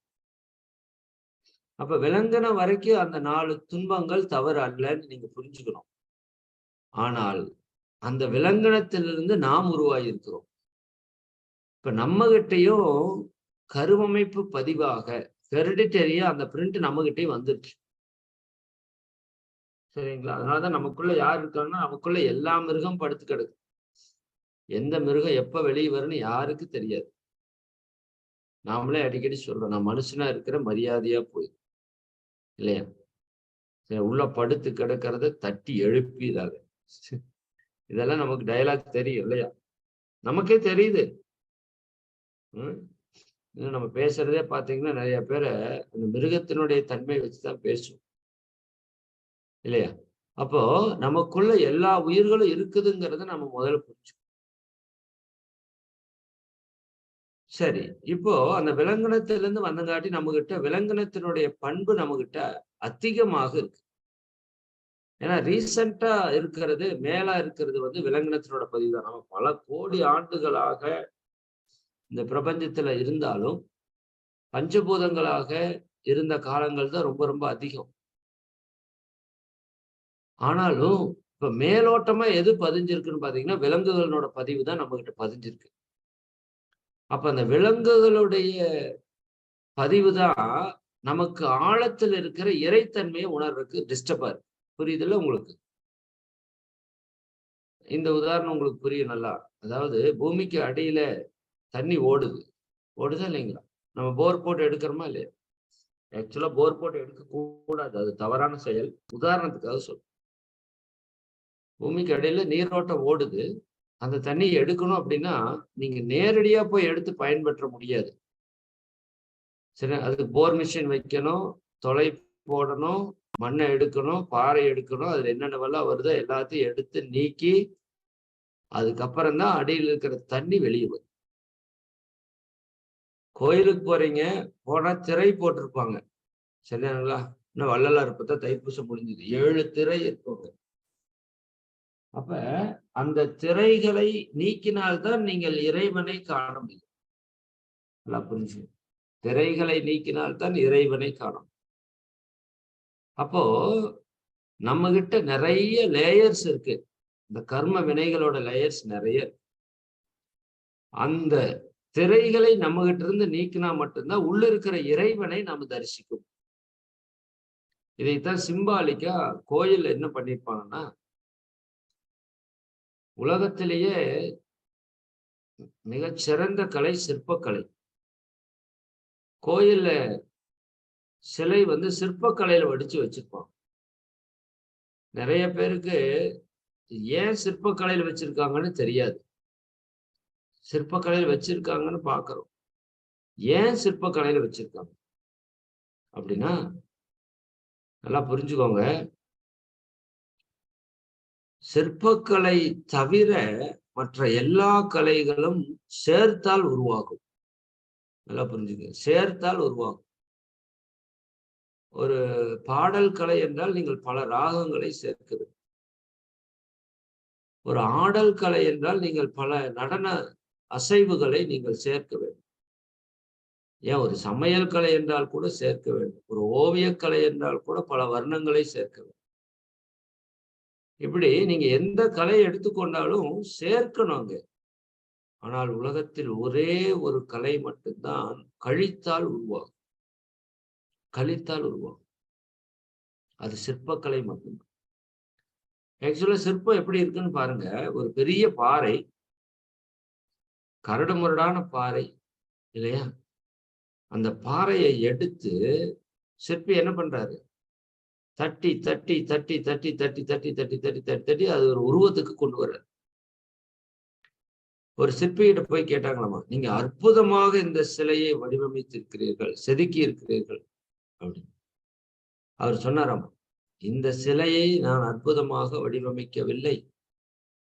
அப்ப விலங்கின வரைக்கும் அந்த 4 துன்பங்கள் தவறு அல்லன்னு நீங்க புரிஞ்சுக்கணும். ஆனால் அந்த விலங்கினத்திலிருந்து நாம் உருவாகி இருக்கிறோம். இப்ப நம்ம கிட்டையும் கருவமைப்பு பதிவாக ஹெரிடிட்டரியா அந்த பிரிண்ட் நம்ம கிட்டயும் வந்துருச்சு. சரிங்களா? அதனாலதான் நமக்குள்ள யார் இருக்காங்கன்னா நமக்குள்ள எல்லா மிருகம் படுத்து கிடக்கு. எந்த மிருகம் எப்ப வெளியே வரும்னு யாருக்கு தெரியாது. நாமளே அடிக்கடி சொல்றோம், நான் மனுஷனா இருக்கிற மரியாதையா போய் இல்லையா? சரி, உள்ள படுத்து கிடக்கிறத தட்டி எழுப்பிடாத. இதெல்லாம் நமக்கு டயலாக் தெரியும் இல்லையா? நமக்கே தெரியுது. நம்ம பேசுறதே பாத்தீங்கன்னா நிறைய பேரை அந்த மிருகத்தினுடைய தன்மை வச்சுதான் பேசும் இல்லையா? அப்போ நமக்குள்ள எல்லா உயிர்களும் இருக்குதுங்கிறத நம்ம முதல்ல புரிஞ்சுக்கணும். சரி, இப்போ அந்த விலங்கினத்திலிருந்து வந்தங்காட்டி நம்ம கிட்ட விலங்கினத்தினுடைய பண்பு நம்ம கிட்ட அதிகமாக இருக்கு. ஏன்னா ரீசெண்டா இருக்கிறது மேலா இருக்கிறது வந்து விலங்கினத்தினோட பதிவு தான். நம்ம பல கோடி ஆண்டுகளாக இந்த பிரபஞ்சத்துல இருந்தாலும் பஞ்சபூதங்களாக இருந்த காலங்கள் தான் ரொம்ப ரொம்ப அதிகம். ஆனாலும் இப்ப மேலோட்டமா எது பதிஞ்சிருக்குன்னு பாத்தீங்கன்னா விலங்குகளோட பதிவு தான் நம்ம கிட்ட பதிஞ்சிருக்கு. அப்ப அந்த விலங்குகளுடைய பதிவு தான் நமக்கு ஆழத்தில் இருக்கிற இறைத்தன்மையை உணர்றதுக்கு டிஸ்டர்பா இருக்கு. புரியுதுல்ல உங்களுக்கு? இந்த உதாரணம் உங்களுக்கு புரியும் நல்லா. அதாவது பூமிக்கு அடியில தண்ணி ஓடுதா இல்லைங்களா? நம்ம போர் போட்டு எடுக்கிறோமா இல்லையா? ஆக்சுவலா போர் போட்டு எடுக்க கூடாது, அது தவறான செயல். உதாரணத்துக்காக சொல்றேன். பூமிக்கு அடியில நீரோட்டம் ஓடுது, அந்த தண்ணியை எடுக்கணும் அப்படின்னா நீங்க நேரடியா போய் எடுத்து பயன்பெற்ற முடியாது. சரி, அதுக்கு போர் மிஷின் வைக்கணும், தொலை போடணும், மண்ணை எடுக்கணும், பாறை எடுக்கணும், அதுல என்னென்னவெல்லாம் வருதோ எல்லாத்தையும் எடுத்து நீக்கி அதுக்கப்புறம் தான் அடியில் இருக்கிற தண்ணி வெளியே வரும். கோயிலுக்கு போறீங்க, போனா திரை போட்டிருப்பாங்க சரிங்களா? இன்னும் வள்ளலார் இப்பதான் தைப்பூசம் முடிஞ்சது, 7 திரை இருக்குங்க. அப்ப அந்த திரைகளை நீக்கினால்தான் நீங்கள் இறைவனை காண முடியும். நல்லா புரிஞ்சு, திரைகளை நீக்கினால்தான் இறைவனை காணும். அப்போ நம்ம கிட்ட நிறைய லேயர்ஸ் இருக்கு. இந்த கர்ம வினைகளோட லேயர்ஸ் நிறைய. அந்த திரைகளை நம்ம கிட்ட இருந்து நீக்கினா மட்டும்தான் உள்ள இருக்கிற இறைவனை நாம தரிசிக்கும். இதைத்தான் சிம்பாலிக்கா கோயில் என்ன பண்ணிருப்பாங்கன்னா, உலகத்திலேயே மிகச்சிறந்த கலை சிற்பக்கலை. கோயில்ல சிலை வந்து சிற்பக்கலையில வடிச்சு வச்சிருப்பாங்க. நிறைய பேருக்கு ஏன் சிற்பக்கலையில வச்சிருக்காங்கன்னு தெரியாது. சிற்பக்கலையில வச்சிருக்காங்கன்னு பாக்குறோம். ஏன் சிற்பக்கலையில வச்சிருக்காங்க அப்படின்னா நல்லா புரிஞ்சுக்கோங்க. சிற்பக்கலை தவிர மற்ற எல்லா கலைகளும் சேர்த்தால் உருவாகும். நல்லா புரிஞ்சுக்க, சேர்த்தால் உருவாகும். ஒரு பாடல் கலை என்றால் நீங்கள் பல ராகங்களை சேர்க்க வேண்டும். ஒரு ஆடல் கலை என்றால் நீங்கள் பல நடன அசைவுகளை நீங்கள் சேர்க்க வேண்டும். ஏன் ஒரு சமையல் கலை என்றால் கூட சேர்க்க வேண்டும். ஒரு ஓவியக்கலை என்றால் கூட பல வர்ணங்களை சேர்க்க வேண்டும். இப்படி நீங்க எந்த கலை எடுத்துக்கொண்டாலும் சேர்க்கணுங்க. ஆனால் உலகத்தில் ஒரே ஒரு கலை மட்டும்தான் கழித்தால் உருவாகும். கழித்தால் உருவாகும். அது சிற்பக்கலை மட்டும்தான். ஆக்சுவலா சிற்பம் எப்படி இருக்குன்னு பாருங்க. ஒரு பெரிய பாறை, கரடுமுரடான பாறை இல்லையா? அந்த பாறையை எடுத்து சிற்பி என்ன பண்றாரு? தட்டி தட்டி தட்டி தட்டி தட்டி தட்டி தட்டி தட்டி தட்டி தட்டி அது ஒரு உருவத்துக்கு கொண்டு வர்றாரு. ஒரு சிற்பிகிட்ட போய் கேட்டாங்களாமா, நீங்க அற்புதமாக இந்த சிலையை வடிவமைத்திருக்கிறீர்கள், செதுக்கி இருக்கிறீர்கள் அப்படின்னு. அவர் சொன்னாராமா, இந்த சிலையை நான் அற்புதமாக வடிவமைக்கவில்லை,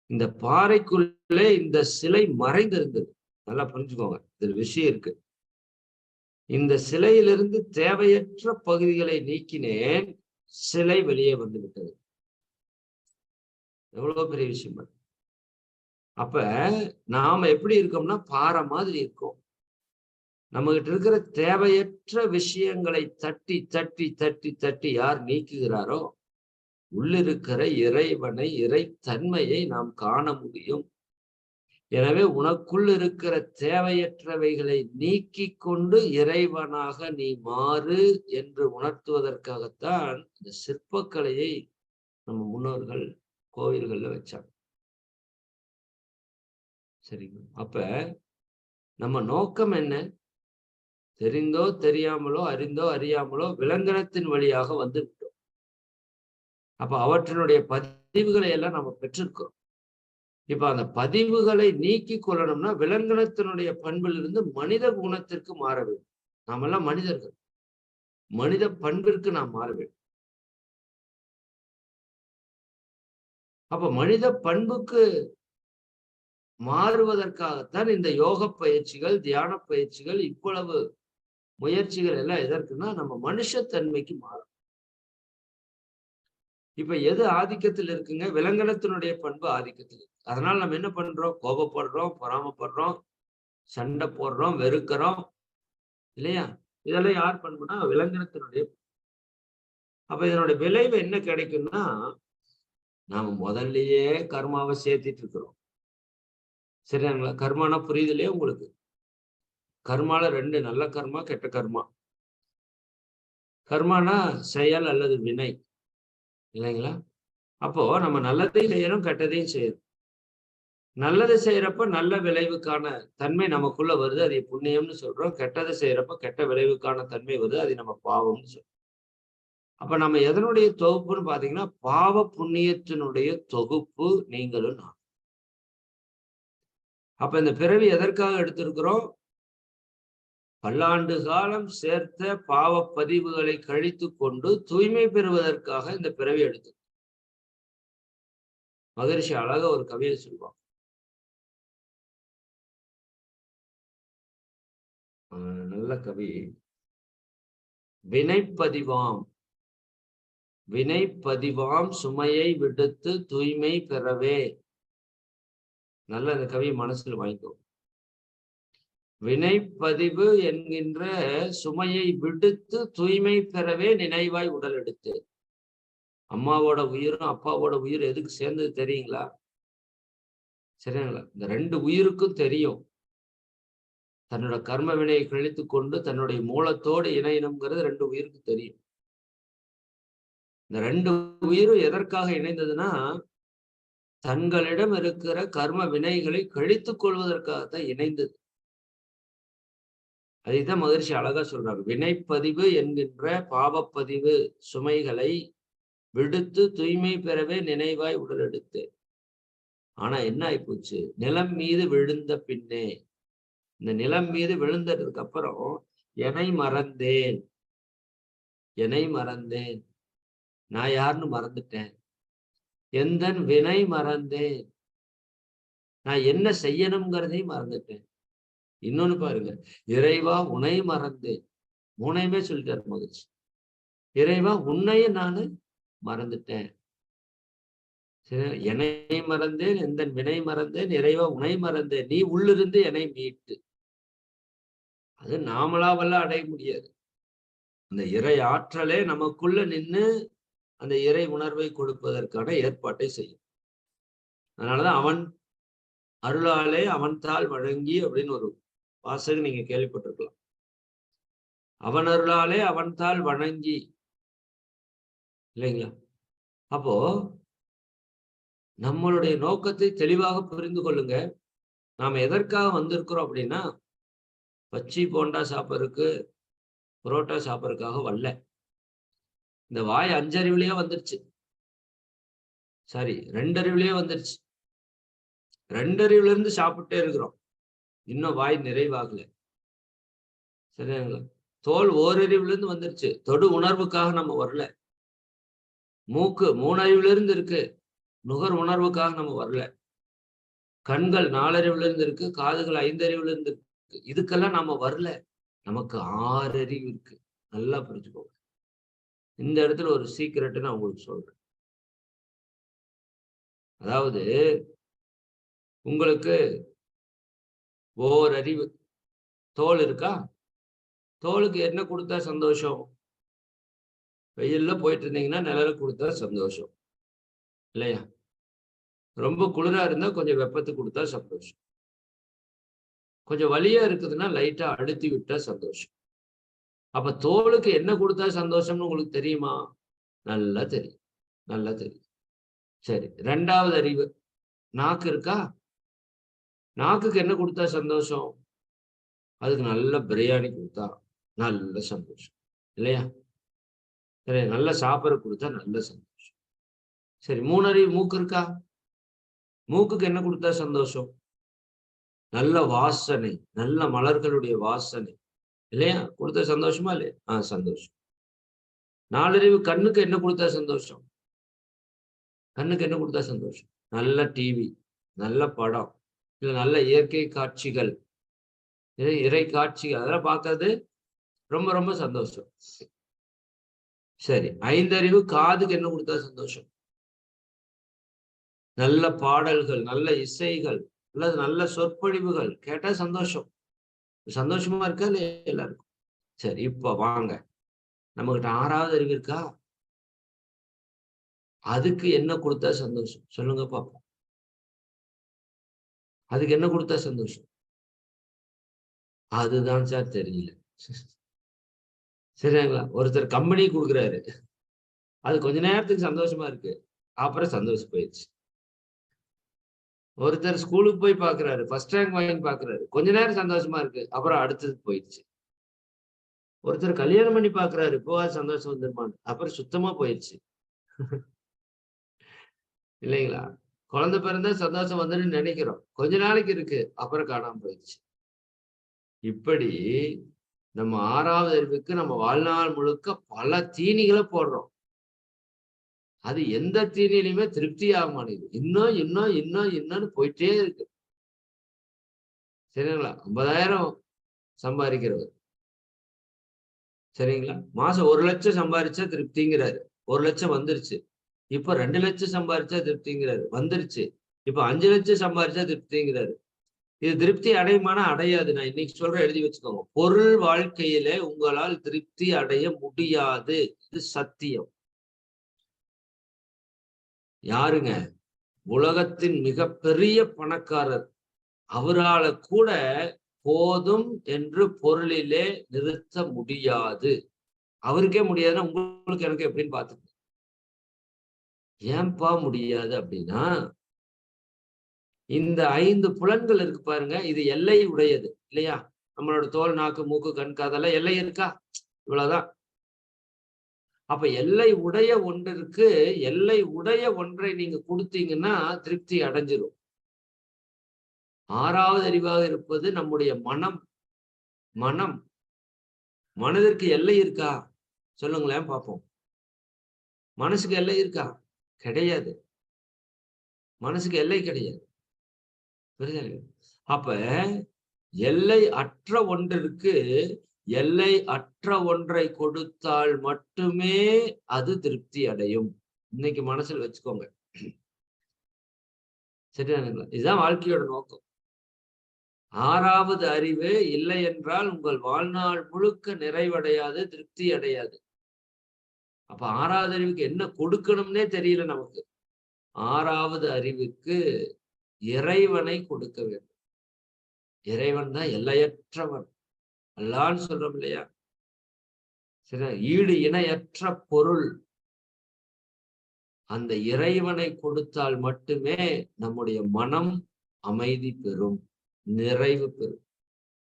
இந்த பாறைக்குள்ளே இந்த சிலை மறைந்திருந்தது. நல்லா புரிஞ்சுக்கோங்க, இதுல விஷயம் இருக்கு. இந்த சிலையிலிருந்து தேவையற்ற பகுதிகளை நீக்கினேன், சிலை வெளியே வந்து விட்டது. எவ்வளவு பெரிய விஷயம். அப்ப நாம எப்படி இருக்கோம்னா பாறை மாதிரி இருக்கோம். நம்ம கிட்ட இருக்கிற தேவையற்ற விஷயங்களை தட்டி தட்டி தட்டி தட்டி யார் நீக்குகிறாரோ உள்ளிருக்கிற இறைவனை, இறைத்தன்மையை நாம் காண முடியும். எனவே உனக்குள் இருக்கிற தேவையற்றவைகளை நீக்கி கொண்டு இறைவனாக நீ மாறு என்று உணர்த்துவதற்காகத்தான் இந்த சிற்பக்கலையை நம்ம முன்னோர்கள் கோவில்கள்ல வச்சாங்க. சரிங்க. அப்ப நம்ம நோக்கம் என்ன? தெரிந்தோ தெரியாமலோ, அறிந்தோ அறியாமலோ விலங்கினத்தின் வழியாக வந்து விட்டோம். அப்ப அவற்றினுடைய பதிவுகளை எல்லாம் நம்ம பெற்றிருக்கிறோம். இப்ப அந்த பதிவுகளை நீக்கி கொள்ளணும்னா விலங்கினத்தினுடைய பண்பிலிருந்து மனித குணத்திற்கு மாற வேண்டும். நாமெல்லாம் மனிதர்கள், மனித பண்பிற்கு நாம் மாற வேண்டும். அப்ப மனித பண்புக்கு மாறுவதற்காகத்தான் இந்த யோக பயிற்சிகள், தியான பயிற்சிகள், இவ்வளவு முயற்சிகள் எல்லாம் எதற்குன்னா நம்ம மனுஷத்தன்மைக்கு மாறும். இப்ப எது ஆதிக்கத்தில் இருக்குங்க? விலங்கினத்தினுடைய பண்பு ஆதிக்கத்தில் இருக்கு. அதனால நம்ம என்ன பண்றோம்? கோபப்படுறோம், பொறாமப்படுறோம், சண்டை போடுறோம், வெறுக்கிறோம், இல்லையா? இதெல்லாம் யார் பண்புனா விலங்கினத்தினுடைய. அப்ப இதனுடைய விளைவு என்ன கிடைக்கும்னா நாம முதல்லயே கர்மாவை சேர்த்திட்டு இருக்கிறோம். சரிங்களா? கர்மானா புரியுது இல்லையா உங்களுக்கு? கர்மால ரெண்டு, நல்ல கர்மா, கெட்ட கர்மா. கர்மானா செயல் அல்லது வினை, இல்லைங்களா? அப்போ நம்ம நல்லதையும் செய்யறோம், கெட்டதையும் செய்யறோம். நல்லதை செய்யறப்ப நல்ல விளைவுக்கான தன்மை நமக்குள்ள வருது, அதை புண்ணியம்னு சொல்றோம். கெட்டதை செய்யறப்ப கெட்ட விளைவுக்கான தன்மை வருது, அது நம்ம பாவம்னு சொல்றோம். அப்ப நம்ம எதனுடைய தொகுப்புன்னு பாத்தீங்கன்னா பாவ புண்ணியத்தினுடைய தொகுப்பு நீங்களும் நான். அப்ப இந்த பிறவி எதற்காக எடுத்திருக்கிறோம்? பல்லாண்டு காலம் சேர்த்த பாவ பதிவுகளை கழித்து கொண்டு தூய்மை பெறுவதற்காக இந்த பிறவி எடுத்து. மகரிஷி அழகா ஒரு கவியை சொல்லுவாங்க. நல்ல கவி. வினைப்பதிவாம் வினைப்பதிவாம் சுமையை விடுத்து தூய்மை பெறவே. நல்ல அந்த கவியை மனசுல வாங்கிக்கோ. வினைப்பதிவு என்கின்ற சுமையை விடுத்து தூய்மை பெறவே நினைவாய் உடல் எடுத்து. அம்மாவோட உயிரும் அப்பாவோட உயிர் எதுக்கு சேர்ந்தது தெரியுங்களா? சரிங்களா? இந்த ரெண்டு உயிருக்கும் தெரியும் தன்னோட கர்ம வினையை கழித்து கொண்டு தன்னுடைய மூலத்தோடு இணையணுங்கிறது ரெண்டு உயிருக்கு தெரியும். இந்த ரெண்டு உயிரும் எதற்காக இணைந்ததுன்னா தங்களிடம் இருக்கிற கர்ம வினைகளை கழித்துக் கொள்வதற்காகத்தான் இணைந்தது. அதைத்தான் மகரிஷி அழகா சொல்றாங்க. வினைப்பதிவு என்கின்ற பாவப்பதிவு சுமைகளை விடுத்து தூய்மை பெறவே நினைவாய் உடல் எடுத்து. ஆனா என்ன ஆயிப்போச்சு? நிலம் மீது விழுந்த பின்னே, இந்த நிலம் மீது விழுந்ததுக்கு அப்புறம் என்னை மறந்தேன், என்னை மறந்தேன், நான் யாருன்னு மறந்துட்டேன், எந்தன் வினை மறந்தேன், நான் என்ன செய்யணுங்கிறதையும் மறந்துட்டேன். இன்னொன்னு பாருங்க, இறைவா உன்னை மறந்தேன். மூணையுமே சொல்லிட்டாரு மகிழ்ச்சி. இறைவா உன்னையும் நானு மறந்துட்டேன். சரி, என்னை மறந்தேன், எந்த வினை மறந்தேன், இறைவா உன்னை மறந்தேன், நீ உள்ளிருந்து என்னை மீட்டு. அது நாமளாவெல்லாம் அடைய முடியாது. அந்த இறை ஆற்றலே நமக்குள்ள நின்று அந்த இறை உணர்வை கொடுப்பதற்கான ஏற்பாட்டை செய்யும். அதனாலதான் அவன் அருளாலே அவன் தாள் வழங்கி அப்படின்னு ஒரு வாசகம் நீங்க கேள்விப்பட்டிருக்கலாம். அவன் அருளாலே அவன் தாள் வணங்கி, இல்லைங்களா? அப்போ நம்மளுடைய நோக்கத்தை தெளிவாக புரிந்து கொள்ளுங்க. நாம எதற்காக வந்திருக்கிறோம் அப்படின்னா பச்சி போண்டா சாப்பிட்றதுக்கு, புரோட்டா சாப்பிட்றதுக்காக வரல. இந்த வாய் 5 அறிவுலயே வந்துருச்சு, சாரி 2 அறிவுலயே வந்துருச்சு. 2 அறிவுல இருந்து சாப்பிட்டே இருக்கிறோம், இன்னும் வாய் நிறைவாகல. சரிங்களா? தோல் ஓரறிவுல இருந்து வந்துருச்சு, தொடு உணர்வுக்காக நம்ம வரல. மூக்கு 3 அறிவுல இருந்து இருக்கு, நுகர் உணர்வுக்காக நம்ம வரல. கண்கள் 4 அறிவுல இருந்து இருக்கு, காதுகள் 5 அறிவுல இருந்து இருக்கு, இதுக்கெல்லாம் நாம வரல. நமக்கு 6 அறிவு இருக்கு. நல்லா புரிஞ்சுக்கோங்க. இந்த இடத்துல ஒரு சீக்கிரட்டை நான் உங்களுக்கு சொல்றேன். அதாவது உங்களுக்கு ஓரறிவு. தோல் இருக்கா? தோலுக்கு என்ன கொடுத்தா சந்தோஷம்? வெயில்ல போயிட்டு இருந்தீங்கன்னா நிழல கொடுத்தா சந்தோஷம் இல்லையா? ரொம்ப குளிரா இருந்தா கொஞ்சம் வெப்பத்தை கொடுத்தா சந்தோஷம். கொஞ்சம் வலியா இருக்குதுன்னா லைட்டா அழுத்தி விட்டா சந்தோஷம். அப்ப தோலுக்கு என்ன கொடுத்தா சந்தோஷம்னு உங்களுக்கு தெரியுமா? நல்லா தெரியும். நல்லா தெரியும். சரி, 2வது அறிவு நாக்கு இருக்கா? நாக்குக்கு என்ன கொடுத்தா சந்தோஷம்? அதுக்கு நல்ல பிரியாணி கொடுத்தா நல்ல சந்தோஷம் இல்லையா? சரி, நல்ல சாப்பிட கொடுத்தா நல்ல சந்தோஷம். சரி, 3 அறிவு மூக்கு இருக்கா? மூக்குக்கு என்ன கொடுத்தா சந்தோஷம்? நல்ல வாசனை, நல்ல மலர்களுடைய வாசனை இல்லையா? கொடுத்தா சந்தோஷமா இல்லையா? சந்தோஷம். 4 அறிவு கண்ணுக்கு என்ன கொடுத்தா சந்தோஷம்? கண்ணுக்கு என்ன கொடுத்தா சந்தோஷம்? நல்ல டிவி, நல்ல படம், இல்ல நல்ல இயற்கை காட்சிகள், இறை காட்சிகள், அதெல்லாம் பார்க்கறது ரொம்ப ரொம்ப சந்தோஷம். சரி, 5 அறிவு காதுக்கு என்ன கொடுத்தா சந்தோஷம்? நல்ல பாடல்கள், நல்ல இசைகள், அல்லது நல்ல சொற்பொழிவுகள் கேட்டா சந்தோஷம். சந்தோஷமா இருக்கா இல்லையா எல்லாருக்கும்? சரி, இப்ப வாங்க, நம்மகிட்ட 6வது அறிவு இருக்கா? அதுக்கு என்ன கொடுத்தா சந்தோஷம் சொல்லுங்க பாப்போம். அதுக்கு என்ன கொடுத்தா சந்தோஷம்? அதுதான் சார் தெரியல. சரிங்களா? ஒருத்தர் கம்பெனி கொடுக்குறாரு, அது கொஞ்ச நேரத்துக்கு சந்தோஷமா இருக்கு, அப்புறம் சந்தோஷம் போயிடுச்சு. ஒருத்தர் ஸ்கூலுக்கு போய் பாக்குறாரு, ஃபர்ஸ்ட் ரேங்க் வாங்கி பாக்குறாரு, கொஞ்ச நேரம் சந்தோஷமா இருக்கு, அப்புறம் அடுத்தது போயிடுச்சு. ஒருத்தர் கல்யாணம் பண்ணி பாக்குறாரு, போவா சந்தோஷம் வந்துருமான்னு, அப்புறம் சுத்தமா போயிடுச்சு இல்லைங்களா? குழந்தை பிறந்தா சந்தோஷம் வந்துன்னு நினைக்கிறோம், கொஞ்ச நாளைக்கு இருக்கு, அப்புறம் காணாம போயிடுச்சு. இப்படி நம்ம 6வது அறிவுக்கு நம்ம வாழ்நாள் முழுக்க பல தீனிகளை போடுறோம். அது எந்த தீனிலையுமே திருப்தி ஆக மாட்டேங்குது. இன்னும் இன்னும் இன்னும் இன்னும்னு போயிட்டே இருக்கு. சரிங்களா? 50,000 சம்பாதிக்கிறவர், சரிங்களா, மாசம் 1 லட்சம் சம்பாதிச்சா திருப்திங்கிறாரு. 1 லட்சம் வந்துருச்சு. இப்ப 2 லட்சம் சம்பாதிச்சா திருப்திங்கிறாரு, வந்துருச்சு. இப்ப 5 லட்சம் சம்பாதிச்சா திருப்திங்கிறாரு. இது திருப்தி அடையுமானா அடையாது. நான் இன்னைக்கு சொல்றேன், எழுதி வச்சுக்கோங்க. பொருள் வாழ்க்கையில உங்களால் திருப்தி அடைய முடியாது. இது சத்தியம். யாருங்க? உலகத்தின் மிகப்பெரிய பணக்காரர், அவரால கூட போதும் என்று பொருளிலே நிறுத்த முடியாது. அவருக்கே முடியாதுன்னா உங்களுக்கு எனக்கு எப்படின்னு பாத்துக்கணும். ஏன்பா முடியாது அப்படின்னா, இந்த 5 புலன்கள் இருக்கு பாருங்க, இது எல்லை உடையது இல்லையா? நம்மளோட தோல், நாக்கு, மூக்கு, கண், காதெல்லாம் எல்லை இருக்கா? இவ்வளவுதான். அப்ப எல்லை உடைய ஒன்றிற்கு எல்லை உடைய ஒன்றை நீங்க கொடுத்தீங்கன்னா திருப்தி அடைஞ்சிரும். 6வது அறிவாக இருப்பது நம்முடைய மனம். மனம், மனதிற்கு எல்லை இருக்கா? சொல்லுங்களேன் பார்ப்போம். மனசுக்கு எல்லை இருக்கா? கிடையாது. மனசுக்கு எல்லை கிடையாது. புரியுது? அப்ப எல்லை அற்ற ஒன்றிற்கு எல்லை அற்ற ஒன்றை கொடுத்தால் மட்டுமே அது திருப்தி அடையும். இன்னைக்கு மனசில் வச்சுக்கோங்க. சரிதானுங்களா? இதுதான் வாழ்க்கையோட நோக்கம். 6வது அறிவு இல்லை என்றால் உங்கள் வாழ்நாள் முழுக்க நிறைவடையாது, திருப்தி அடையாது. அப்ப 6வது அறிவுக்கு என்ன கொடுக்கணும்னே தெரியல நமக்கு. 6வது அறிவுக்கு இறைவனை கொடுக்க வேண்டும். இறைவன் தான் எல்லையற்றவன். அல்லான்னு சொல்றோம் இல்லையா? சரி, ஈடு இணையற்ற பொருள். அந்த இறைவனை கொடுத்தால் மட்டுமே நம்முடைய மனம் அமைதி பெறும், நிறைவு பெறும்.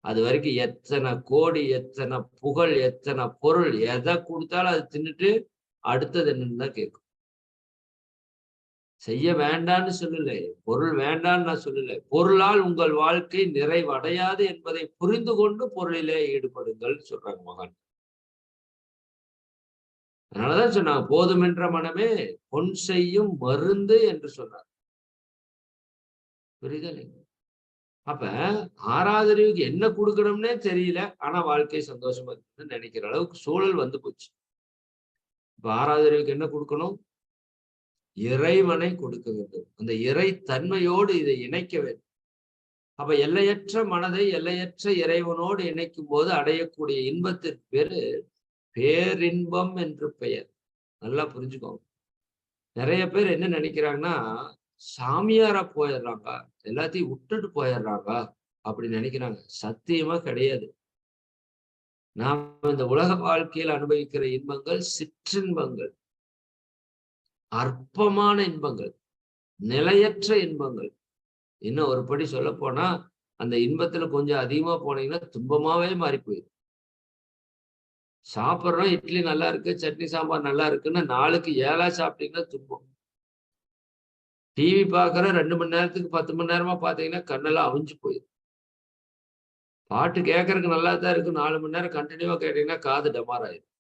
அது வரைக்கும் எத்தனை கோடி, எத்தனை புகழ், எத்தனை பொருள், எதை கொடுத்தாலும் அது தின்னுட்டு அடுத்தது என்னன்னு தான் கேட்கும். செய்ய வேண்டான்னு சொல்லல, பொருள் வேண்டான்னு நான் சொல்லல. பொருளால் உங்கள் வாழ்க்கை நிறைவடையாது என்பதை புரிந்து கொண்டு பொருளிலே ஈடுபடுங்கள் சொல்றாங்க மகான். அதனாலதான் சொன்னாங்க, போதுமென்ற மனமே பொன் செய்யும் மருந்து என்று சொன்னார். புரியுதா? அப்ப 6வது அறிவுக்கு என்ன கொடுக்கணும்னே தெரியல, ஆனா வாழ்க்கை சந்தோஷமா இருக்குன்னு நினைக்கிற அளவுக்கு சூழல் வந்து போச்சு. இப்ப 6வது அறிவுக்கு என்ன கொடுக்கணும்? இறைவனை கொடுக்க வேண்டும். அந்த இறை தன்மையோடு இதை இணைக்க வேண்டும். அப்ப எல்லையற்ற மனதை எல்லையற்ற இறைவனோடு இணைக்கும் போது அடையக்கூடிய இன்பத்திற்கு பேரு பேரின்பம் என்று பெயர். நல்லா புரிஞ்சுக்கோங்க. நிறைய பேர் என்ன நினைக்கிறாங்கன்னா, சாமியாரா போயிடுறாங்க, எல்லாத்தையும் விட்டுட்டு போயிடுறாங்க அப்படி நினைக்கிறாங்க. சத்தியமா கிடையாது. நாம் இந்த உலக வாழ்க்கையில் அனுபவிக்கிற இன்பங்கள் சிற்றின்பங்கள், அற்பமான இன்பங்கள், நிலையற்ற இன்பங்கள். இன்னும் ஒரு படி சொல்ல போனா அந்த இன்பத்துல கொஞ்சம் அதிகமா போனீங்கன்னா துன்பமாவே மாறி போயிடும். சாப்பிட்றோம், இட்லி நல்லா இருக்கு, சட்னி சாம்பார் நல்லா இருக்குன்னு நாளுக்கு 7 சாப்பிட்டீங்கன்னா துன்பம். டிவி பார்க்குற 2 மணி நேரத்துக்கு 10 மணி நேரமா பார்த்தீங்கன்னா கண்ணெல்லாம் அவிஞ்சு போயிடும். பாட்டு கேட்கறதுக்கு நல்லா தான் இருக்கு, 4 மணி நேரம் கண்டினியூவா கேட்டீங்கன்னா காது டமார் ஆயிடும்.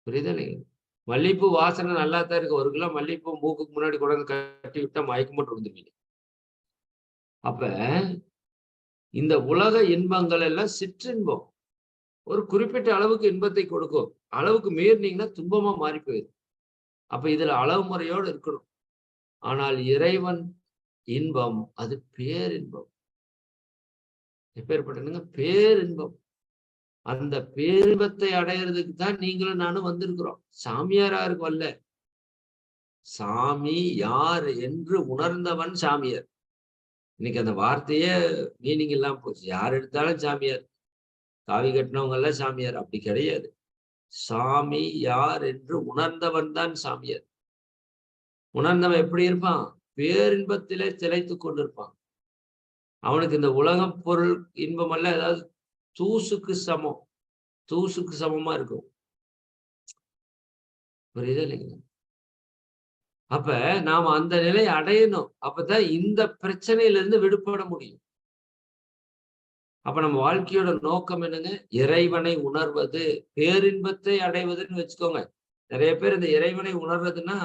புரியுதா இல்லைங்க? மல்லிகைப்பூ வாசனை நல்லா தான் இருக்கு, 1 கிலோ மல்லிகைப்பூ மூக்குக்கு முன்னாடி கொண்டு கட்டி விட்டா மயக்கம் போட்டு விழுந்துருவீங்க. அப்ப இந்த உலக இன்பங்கள் எல்லாம் சிற்றின்பம். ஒரு குறிப்பிட்ட அளவுக்கு இன்பத்தை கொடுக்கும், அளவுக்கு மீறினீங்கன்னா துன்பமா மாறி போயிடும். அப்ப இதுல அளவு முறையோடு இருக்கணும். ஆனால் இறைவன் இன்பம் அது பேரின்பம். எப்பேற்பட்டதுங்க? பேரின்பம். அந்த பேரின்பத்தை அடையிறதுக்கு தான் நீங்களும் நானும் வந்திருக்கிறோம். சாமியாராருக்கு வரல. சாமி யார் என்று உணர்ந்தவன் சாமியார். இன்னைக்கு அந்த வார்த்தையே மீனிங் இல்லாம போச்சு. யார் எடுத்தாலும் சாமியார், காவி கட்டினவங்க எல்லாம் சாமியார். அப்படி கிடையாது. சாமி யார் என்று உணர்ந்தவன் தான் சாமியார். உணர்ந்தவன் எப்படி இருப்பான்? பேரின்பத்திலே திளைத்து கொண்டிருப்பான். அவனுக்கு இந்த உலகம் பொருள் இன்பம் அல்ல, ஏதாவது தூசுக்கு சமம், தூசுக்கு சமமா இருக்கும். புரியுதா இல்லைங்களா? அப்ப நாம அந்த நிலையை அடையணும். அப்பதான் இந்த பிரச்சனையில இருந்து விடுபட முடியும். அப்ப நம்ம வாழ்க்கையோட நோக்கம் என்னங்க? இறைவனை உணர்வது, பேரின்பத்தை அடைவதுன்னு வச்சுக்கோங்க. நிறைய பேர் இந்த இறைவனை உணர்றதுன்னா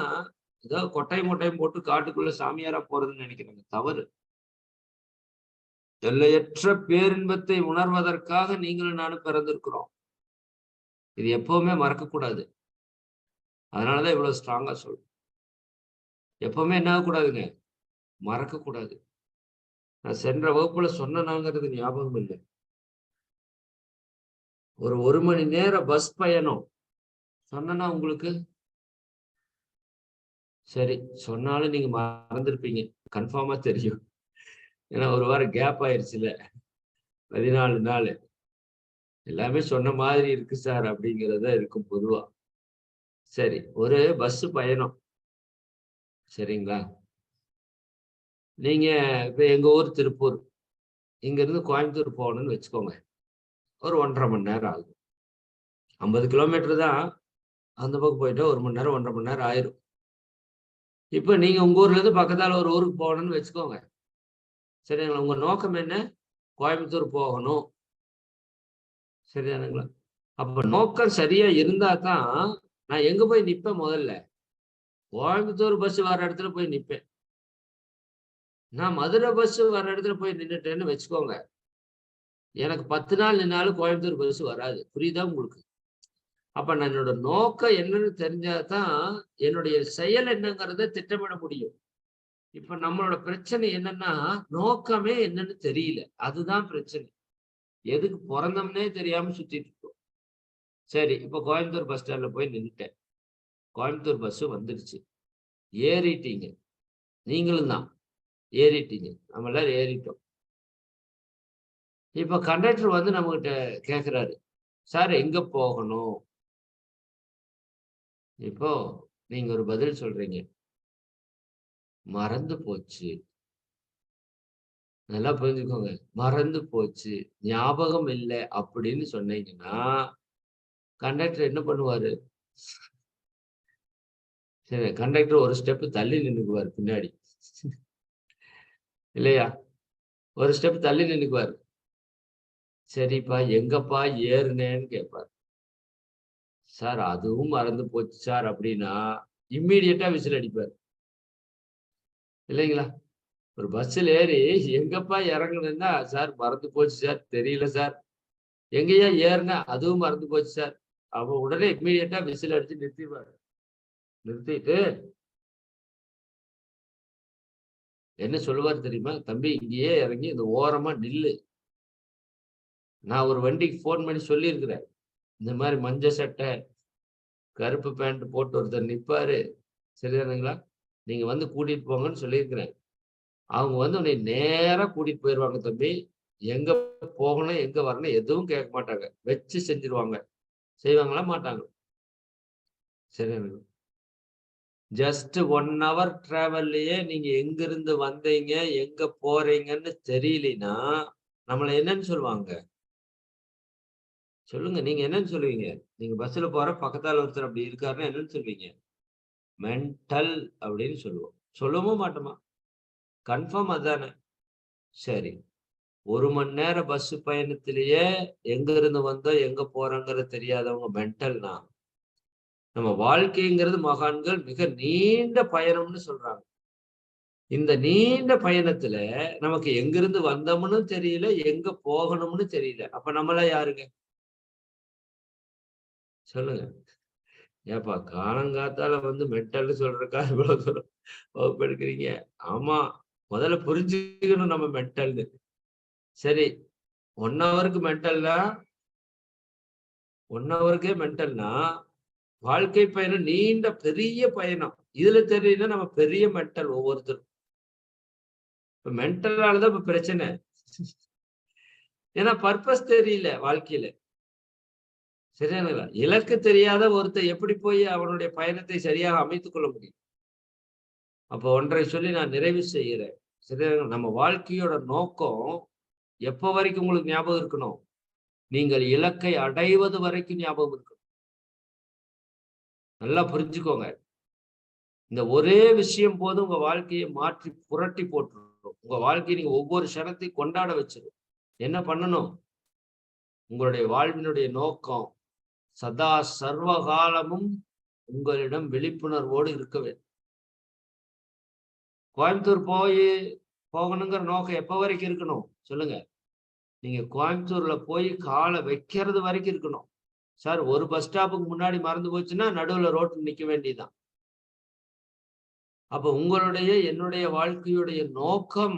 ஏதாவது கொட்டையும் மொட்டையும் போட்டு காட்டுக்குள்ள சாமியாரா போறதுன்னு நினைக்கிறாங்க. தவறு. எல்லையற்ற பேரின்பத்தை உணர்வதற்காக நீங்களும் நானும் பிறந்திருக்கிறோம். இது எப்பவுமே மறக்கக்கூடாது. அதனாலதான் இவ்வளவு ஸ்ட்ராங்கா சொல்றேன். எப்பவுமே என்ன ஆகக்கூடாதுங்க? மறக்கக்கூடாது. நான் சென்ற வகுப்புல சொன்னனாங்கிறது ஞாபகம் இல்லை. ஒரு 1 மணி நேர பஸ் பயணம் சொன்னா உங்களுக்கு சரி, சொன்னாலும் நீங்க மறந்துருப்பீங்க, கன்ஃபார்மா தெரியும். ஏன்னா 1 வாரம் கேப் ஆயிடுச்சுல, 14 நாள். எல்லாமே சொன்ன மாதிரி இருக்கு சார் அப்படிங்கிறத இருக்கும் பொதுவா. சரி, ஒரு பஸ் பயணம், சரிங்களா? நீங்க இப்ப எங்க ஊர் திருப்பூர், இங்க இருந்து கோயம்புத்தூர் போகணும்னு வச்சுக்கோங்க. ஒரு 1.5 மணி நேரம் ஆகும். 50 கிலோமீட்டர் தான். அந்த பக்கம் போயிட்டா 1 மணி நேரம் 1.5 மணி நேரம் ஆயிரும். இப்ப நீங்க உங்க ஊர்ல இருந்து பக்கத்தால ஒரு ஊருக்கு போகணும்னு வச்சுக்கோங்க. சரிங்களா? உங்க நோக்கம் என்ன? கோயம்புத்தூர் போகணும். சரிதானுங்களா? அப்ப நோக்கம் சரியா இருந்தா தான் நான் எங்க போய் நிப்பேன்? முதல்ல கோயம்புத்தூர் பஸ் வர இடத்துல போய் நிப்பேன். நான் மதுரை பஸ் வர இடத்துல போய் நின்றுட்டேன்னு வச்சுக்கோங்க, எனக்கு 10 நாள் நின்னாலும் கோயம்புத்தூர் பஸ் வராது. புரியுதா உங்களுக்கு? அப்ப நான் என்னோட நோக்கம் என்னன்னு தெரிஞ்சாதான் என்னுடைய செயல் என்னங்கிறத திட்டமிட முடியும். இப்ப நம்மளோட பிரச்சனை என்னன்னா, நோக்கமே என்னன்னு தெரியல. அதுதான் பிரச்சனை. எதுக்கு பிறந்தோம்னே தெரியாம சுத்திட்டு இருக்கோம். சரி, இப்ப கோயம்புத்தூர் பஸ் ஸ்டாண்ட்ல போய் நின்றுட்டேன். கோயம்புத்தூர் பஸ் வந்துருச்சு. ஏறிட்டீங்க, நீங்களும் தான் ஏறிட்டீங்க, நம்ம எல்லாரும் ஏறிட்டோம். இப்ப கண்டக்டர் வந்து நம்ம கிட்ட கேக்குறாரு, சார் எங்க போகணும்? இப்போ நீங்க ஒரு பதில் சொல்றீங்க, மறந்து போச்சு. நல்லா புரிஞ்சுக்கோங்க, மறந்து போச்சு, ஞாபகம் இல்லை அப்படின்னு சொன்னீங்கன்னா கண்டக்டர் என்ன பண்ணுவாரு? சரி, கண்டக்டர் ஒரு ஸ்டெப் தள்ளி நின்னுக்குவாரு பின்னாடி, இல்லையா? ஒரு ஸ்டெப் தள்ளி நின்னுக்குவாரு. சரிப்பா எங்கப்பா ஏறுனேன்னு கேட்பாரு. சார் அதுவும் மறந்து போச்சு சார் அப்படின்னா இம்மீடியட்டா விசில் அடிப்பாரு, இல்லைங்களா? ஒரு பஸ்ஸில் ஏறி எங்கப்பா இறங்குனேன்னா, சார் மறந்து போச்சு சார், தெரியல சார். எங்கேயா ஏறுன, அதுவும் மறந்து போச்சு சார். அவ உடனே இம்மீடியட்டா விசில் அடிச்சு நிறுத்திடுவாரு. நிறுத்திட்டு என்ன சொல்லுவார் தெரியுமா? தம்பி இங்கேயே இறங்கி இந்த ஓரமா நில்லு. நான் ஒரு வண்டிக்கு போன் பண்ணி சொல்லியிருக்கிறேன். இந்த மாதிரி மஞ்சள் சட்டை கருப்பு பேண்ட் போட்டு ஒருத்தர் நிப்பாரு, சரிதானுங்களா? நீங்க வந்து கூட்டிட்டு போங்கன்னு சொல்லியிருக்கிறேன். அவங்க வந்து உன்னை நேரா கூட்டிட்டு போயிடுவாங்க தம்பி. எங்க போகணும் எங்க வரணும் எதுவும் கேட்க மாட்டாங்க. வச்சு செஞ்சிருவாங்க. செய்வாங்களா? மாட்டாங்க. சரிதானுங்களா? ஜஸ்ட் 1 hour டிராவல்லையே நீங்க எங்கிருந்து வந்தீங்க எங்க போறீங்கன்னு தெரியலனா நம்மள என்னன்னு சொல்லுவாங்க? சொல்லுங்க, நீங்க என்னன்னு சொல்லுவீங்க? நீங்க பஸ்ல போற பக்கத்தால ஒருத்தர் அப்படி இருக்காருன்னா என்னன்னு சொல்வீங்க? மென்டல் அப்படின்னு சொல்லுவோம். சொல்லவும் மாட்டோமா? கன்ஃபார்ம் அதானே? சரி, 1 மணி நேர பஸ் பயணத்திலேயே எங்க இருந்து வந்தோம் எங்க போறோங்கிறது தெரியாதவங்க மென்டல்னா, நம்ம வாழ்க்கைங்கிறது மகான்கள் மிக நீண்ட பயணம்னு சொல்றாங்க. இந்த நீண்ட பயணத்துல நமக்கு எங்கிருந்து வந்தோம்னு தெரியல, எங்க போகணும்னு தெரியல. அப்ப நம்மள யாருங்க? சொல்லுங்க. ஏப்பா காலங்காத்தால வந்து மென்டல்னு சொல்றதுக்கா இவ்வளவு தூரம் வகுப்பு எடுக்கிறீங்க? ஆமா, முதல்ல புரிஞ்சுக்கணும் நம்ம மென்டல்னு. சரி, 1 ஹவருக்கு மென்டல்னா 1 ஹவருக்கே மென்டல்னா வாழ்க்கை பயணம் நீண்ட பெரிய பயணம். இதுல தெரியல நம்ம பெரிய மென்டல் ஒவ்வொருத்தரும். இப்ப மென்டலாலதான் இப்ப பிரச்சனை. ஏன்னா பர்பஸ் தெரியல வாழ்க்கையில. சரியானுங்களா? இலக்கு தெரியாத ஒருத்தர் எப்படி போய் அவனுடைய பயணத்தை சரியாக அமைத்துக் கொள்ள முடியும்? அப்போ ஒன்றை சொல்லி நான் நிறைவு செய்கிறேன். சரியா? நம்ம வாழ்க்கையோட நோக்கம் எப்ப வரைக்கும் உங்களுக்கு ஞாபகம் இருக்கணும்? நீங்கள் இலக்கை அடைவது வரைக்கும் ஞாபகம் இருக்கணும். நல்லா புரிஞ்சுக்கோங்க. இந்த ஒரே விஷயம் போது உங்க வாழ்க்கையை மாற்றி புரட்டி போட்டுரும். உங்க வாழ்க்கையை நீங்க ஒவ்வொரு க்ஷணத்தையும் கொண்டாட வச்சிடும். என்ன பண்ணணும்? உங்களுடைய வாழ்வினுடைய நோக்கம் சதா சர்வகாலமும் உங்களிடம் விழிப்புணர்வோடு இருக்க வேண்டும். கோயம்புத்தூர் போகணுங்கிற நோக்கம் எப்ப வரைக்கும் இருக்கணும் சொல்லுங்க? நீங்க கோயம்புத்தூர்ல போய் காலை வைக்கிறது வரைக்கும் இருக்கணும். சார், ஒரு பஸ் ஸ்டாப்புக்கு முன்னாடி மறந்து போச்சுன்னா நடுவுல ரோட்ல நிக்க வேண்டியதுதான். அப்ப உங்களுடைய என்னுடைய வாழ்க்கையுடைய நோக்கம்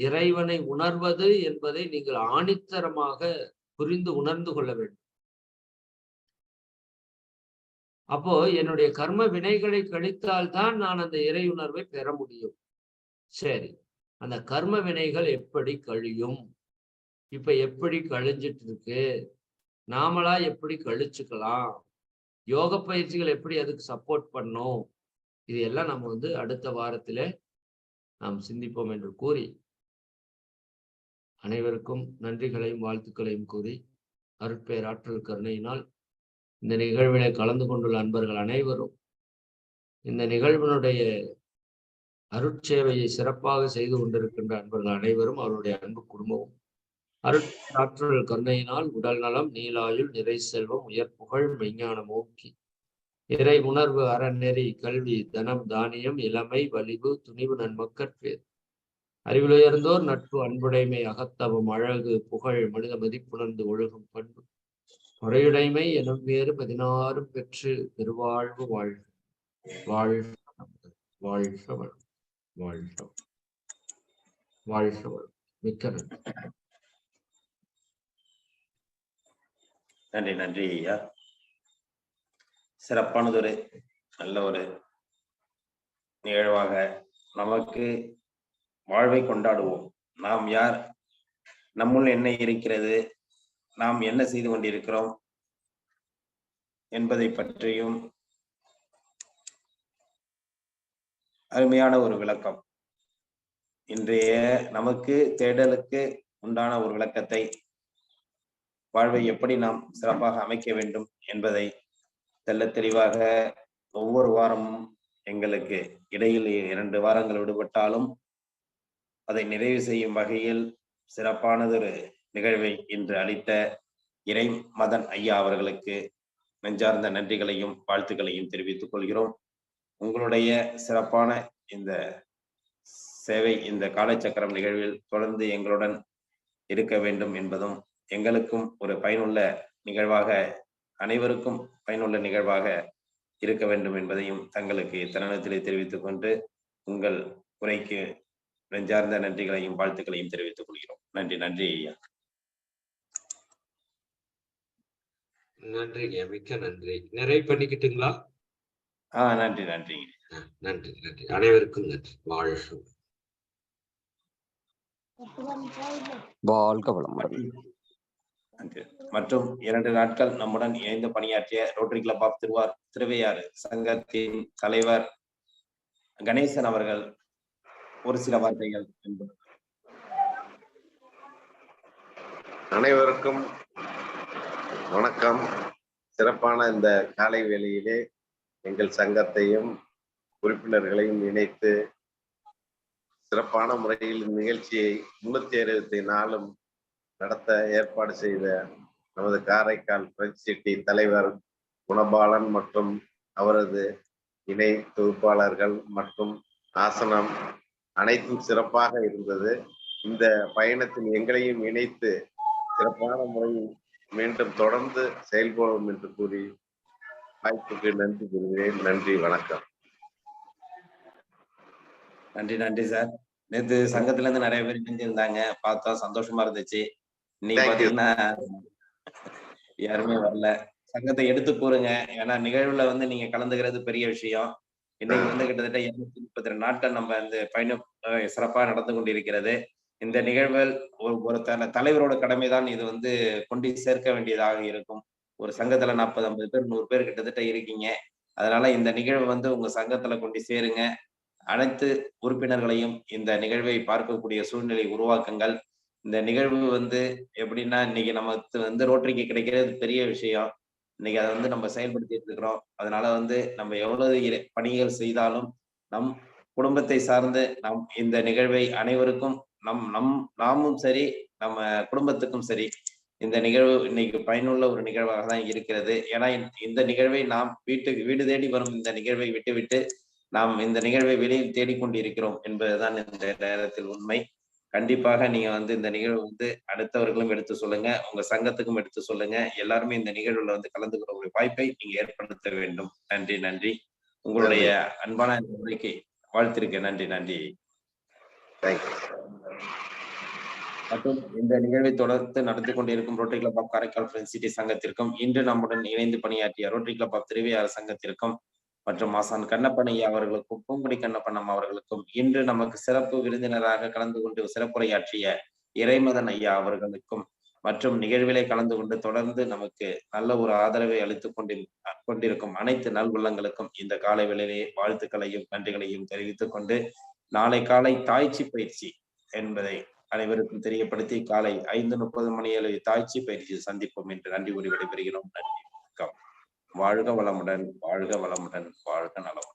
இறைவனை உணர்வது என்பதை நீங்கள் ஆணித்தரமாக புரிந்து உணர்ந்து கொள்ள வேண்டும். அப்போ என்னுடைய கர்ம வினைகளை கழித்தால்தான் நான் அந்த இறை உணர்வை பெற முடியும். சரி, அந்த கர்ம வினைகள் எப்படி கழியும்? இப்ப எப்படி கழிஞ்சிட்டு இருக்கு? நாமளா எப்படி கழிச்சுக்கலாம்? யோக பயிற்சிகள் எப்படி அதுக்கு சப்போர்ட் பண்ணும்? இது எல்லாம் நம்ம வந்து அடுத்த வாரத்திலே நாம் சிந்திப்போம் என்று கூறி அனைவருக்கும் நன்றிகளையும் வாழ்த்துக்களையும் கூறி அருட்பேராற்றல் கருணையினால் இந்த நிகழ்விலே கலந்து கொண்டுள்ள அன்பர்கள் அனைவரும் இந்த நிகழ்வினுடைய அருட்சேவையை சிறப்பாக செய்து கொண்டிருக்கின்ற அன்பர்கள் அனைவரும் அவருடைய அன்பு குடும்பமும் அருட்பேராற்றல் கருணையினால் உடல் நலம் நீலாயுள் நிறை செல்வம் உயர் புகழ் மெய்ஞானம் ஓக்கி இறை உணர்வு அறநெறி கல்வி தனம் தானியம் இளமை வலிவு துணிவு நன்மக்கற்பேர் அறிவிலுயர்ந்தோர் நட்பு அன்புடைமை அகத்தவம் அழகு புகழ் மனித மதிப்புணர்ந்து ஒழுகும் பண்பு முறையுடைமை எனும் வேறு 16 பெற்று பெருவாழ்வு வாழ்க வாழ்க வாழ்க வாழ்க வாழ்க மிக்க நன்றி. நன்றி நன்றி ஐயா. சிறப்பானதொரு நல்ல ஒரு நிகழ்வாக நமக்கு வாழ்வை கொண்டாடுவோம். நாம் யார், நம்முள் என்ன இருக்கிறது, நாம் என்ன செய்து கொண்டிருக்கிறோம் என்பதை பற்றியும் அருமையான ஒரு விளக்கம். இன்றைய நமக்கு தேடலுக்கு உண்டான ஒரு விளக்கத்தை, வாழ்வை எப்படி நாம் சிறப்பாக அமைக்க வேண்டும் என்பதை தெள்ள தெளிவாக ஒவ்வொரு வாரமும் எங்களுக்கு இடையில் 2 வாரங்கள் விடுபட்டாலும் அதை நிறைவு செய்யும் வகையில் சிறப்பானதொரு நிகழ்வை இன்று அளித்த இறை மதன் ஐயா அவர்களுக்கு நெஞ்சார்ந்த நன்றிகளையும் வாழ்த்துக்களையும் தெரிவித்துக் கொள்கிறோம். உங்களுடைய சிறப்பான இந்த சேவை இந்த காலச்சக்கரம் நிகழ்வில் தொடர்ந்து எங்களுடன் இருக்க வேண்டும் என்பதும், எங்களுக்கும் ஒரு பயனுள்ள நிகழ்வாக, அனைவருக்கும் பயனுள்ள நிகழ்வாக இருக்க வேண்டும் என்பதையும் தங்களுக்கு இத்தருணத்திலே தெரிவித்துக் கொண்டு உங்கள் உரைக்கு நெஞ்சார்ந்த நன்றிகளையும் வாழ்த்துக்களையும் தெரிவித்துக் கொள்கிறோம். நன்றி. நன்றி ஐயா. நன்றிங்க, மிக்க நன்றி. நிறைவு பண்ணிக்கிட்டுங்களா? நன்றி. நன்றி. நன்றி. நன்றி. அனைவருக்கும் நன்றி. வாழ்க வளமுடன். மற்றும் 2 நாட்கள் நம்முடன் இணைந்து பணியாற்றிய ரோட்டரி கிளப் ஆஃப் திருவையாறு சங்கத்தின் தலைவர் கணேசன் அவர்கள் ஒரு சில வார்த்தைகள். அனைவருக்கும் வணக்கம். சிறப்பான இந்த காலை வேளையிலே எங்கள் சங்கத்தையும் உறுப்பினர்களையும் இணைத்து சிறப்பான முறையில் நிகழ்ச்சியை 364 நடத்த ஏற்பாடு செய்த நமது காரைக்கால் பிரெஞ்ச் சிட்டி தலைவர் குணபாலன் மற்றும் அவரது இணை தொகுப்பாளர்கள் மற்றும் ஆசனம் அனைத்தும் சிறப்பாக இருந்தது. இந்த பயணத்தில் எங்களையும் இணைத்து சிறப்பான முறையில் மீண்டும் தொடர்ந்து செயல்படுவோம் என்று கூறி வாய்ப்புக்கு நன்றி கூறுகிறேன். நன்றி, வணக்கம். நன்றி சார். நேற்று சங்கத்துல இருந்து நிறைய பேர் இணைஞ்சிருந்தாங்க, பார்த்தா சந்தோஷமா இருந்துச்சு. இன்னைக்கு பாத்தீங்கன்னா யாருமே வரல. சங்கத்தை எடுத்து கூறுங்க, ஏன்னா நிகழ்வுல நீங்க கலந்துக்கிறது பெரிய விஷயம். இன்னைக்கு கிட்டத்தட்ட 232 நாட்கள் நம்ம இந்த பயணம் சிறப்பாக நடந்து கொண்டிருக்கிறது. இந்த நிகழ்வுகள் ஒரு தலைவரோட கடமைதான் இது கொண்டு சேர்க்க வேண்டியதாக இருக்கும். ஒரு சங்கத்துல 40-50 பேர் 100 பேர் கிட்டத்தட்ட இருக்கீங்க. அதனால இந்த நிகழ்வு உங்க சங்கத்துல கொண்டு சேருங்க. அனைத்து உறுப்பினர்களையும் இந்த நிகழ்வை பார்க்கக்கூடிய சூழ்நிலை உருவாக்குங்கள். இந்த நிகழ்வு எப்படின்னா, இன்னைக்கு நமக்கு ரோட்டரிக்கு கிடைக்கிறது பெரிய விஷயம். இன்னைக்கு அதை நம்ம செயல்படுத்திட்டு இருக்கிறோம். அதனால நம்ம எவ்வளவு பணிகள் செய்தாலும் நம் குடும்பத்தை சார்ந்து நம் இந்த நிகழ்வை அனைவருக்கும் நாமும் சரி, நம்ம குடும்பத்துக்கும் சரி, இந்த நிகழ்வு இன்னைக்கு பயனுள்ள ஒரு நிகழ்வாக தான் இருக்கிறது. ஏன்னா இந்த நிகழ்வை நாம் வீடு தேடி வரும் இந்த நிகழ்வை விட்டுவிட்டு நாம் இந்த நிகழ்வை வெளியில் தேடிக்கொண்டிருக்கிறோம் என்பதுதான் இந்த நேரத்தில் உண்மை. கண்டிப்பாக நீங்க இந்த நிகழ்வு அடுத்தவர்களும் எடுத்து சொல்லுங்க, உங்க சங்கத்துக்கும் எடுத்து சொல்லுங்க. எல்லாருமே இந்த நிகழ்வுல கலந்துக்கிற ஒரு வாய்ப்பை நீங்க ஏற்படுத்த வேண்டும். நன்றி. உங்களுடைய அன்பான உரைக்கு வாழ்த்திருக்கேன். நன்றி. மற்றும் இந்த நிகழ்வை தொடர்ந்து நடத்தி கொண்டிருக்கும் rotary club of Karaikal French city சங்கத்திற்கும், இன்று நம்முடன் இணைந்து பணியாற்றிய ரோட்டரி கிளப் ஆஃப் திருவையாறு சங்கத்திற்கும் மற்றும் ஆசான் கண்ணப்பன் ஐயா அவர்களுக்கும் பூங்குடி கண்ணப்பண்ணம் அவர்களுக்கும், இன்று நமக்கு சிறப்பு விருந்தினராக கலந்து கொண்டு சிறப்புரையாற்றிய இறைமதன் ஐயா அவர்களுக்கும் மற்றும் நிகழ்விலே கலந்து கொண்டு தொடர்ந்து நமக்கு நல்ல ஒரு ஆதரவை அளித்துக் கொண்டிருக்கும் அனைத்து நல்வுள்ளங்களுக்கும் இந்த காலை வேளையிலே வாழ்த்துக்களையும் நன்றிகளையும் தெரிவித்துக் கொண்டு, நாளை காலை தாய்ச்சி பயிற்சி என்பதை அனைவருக்கும் தெரியப்படுத்தி காலை 5:30 மணி தாய்ச்சி பயிற்சி சந்திப்போம் என்று நன்றி கூறி விடைபெறுகிறோம். நன்றி, வணக்கம். வாழ்க வளமுடன், வாழ்க வளமுடன், வாழ்க நலமுடன்.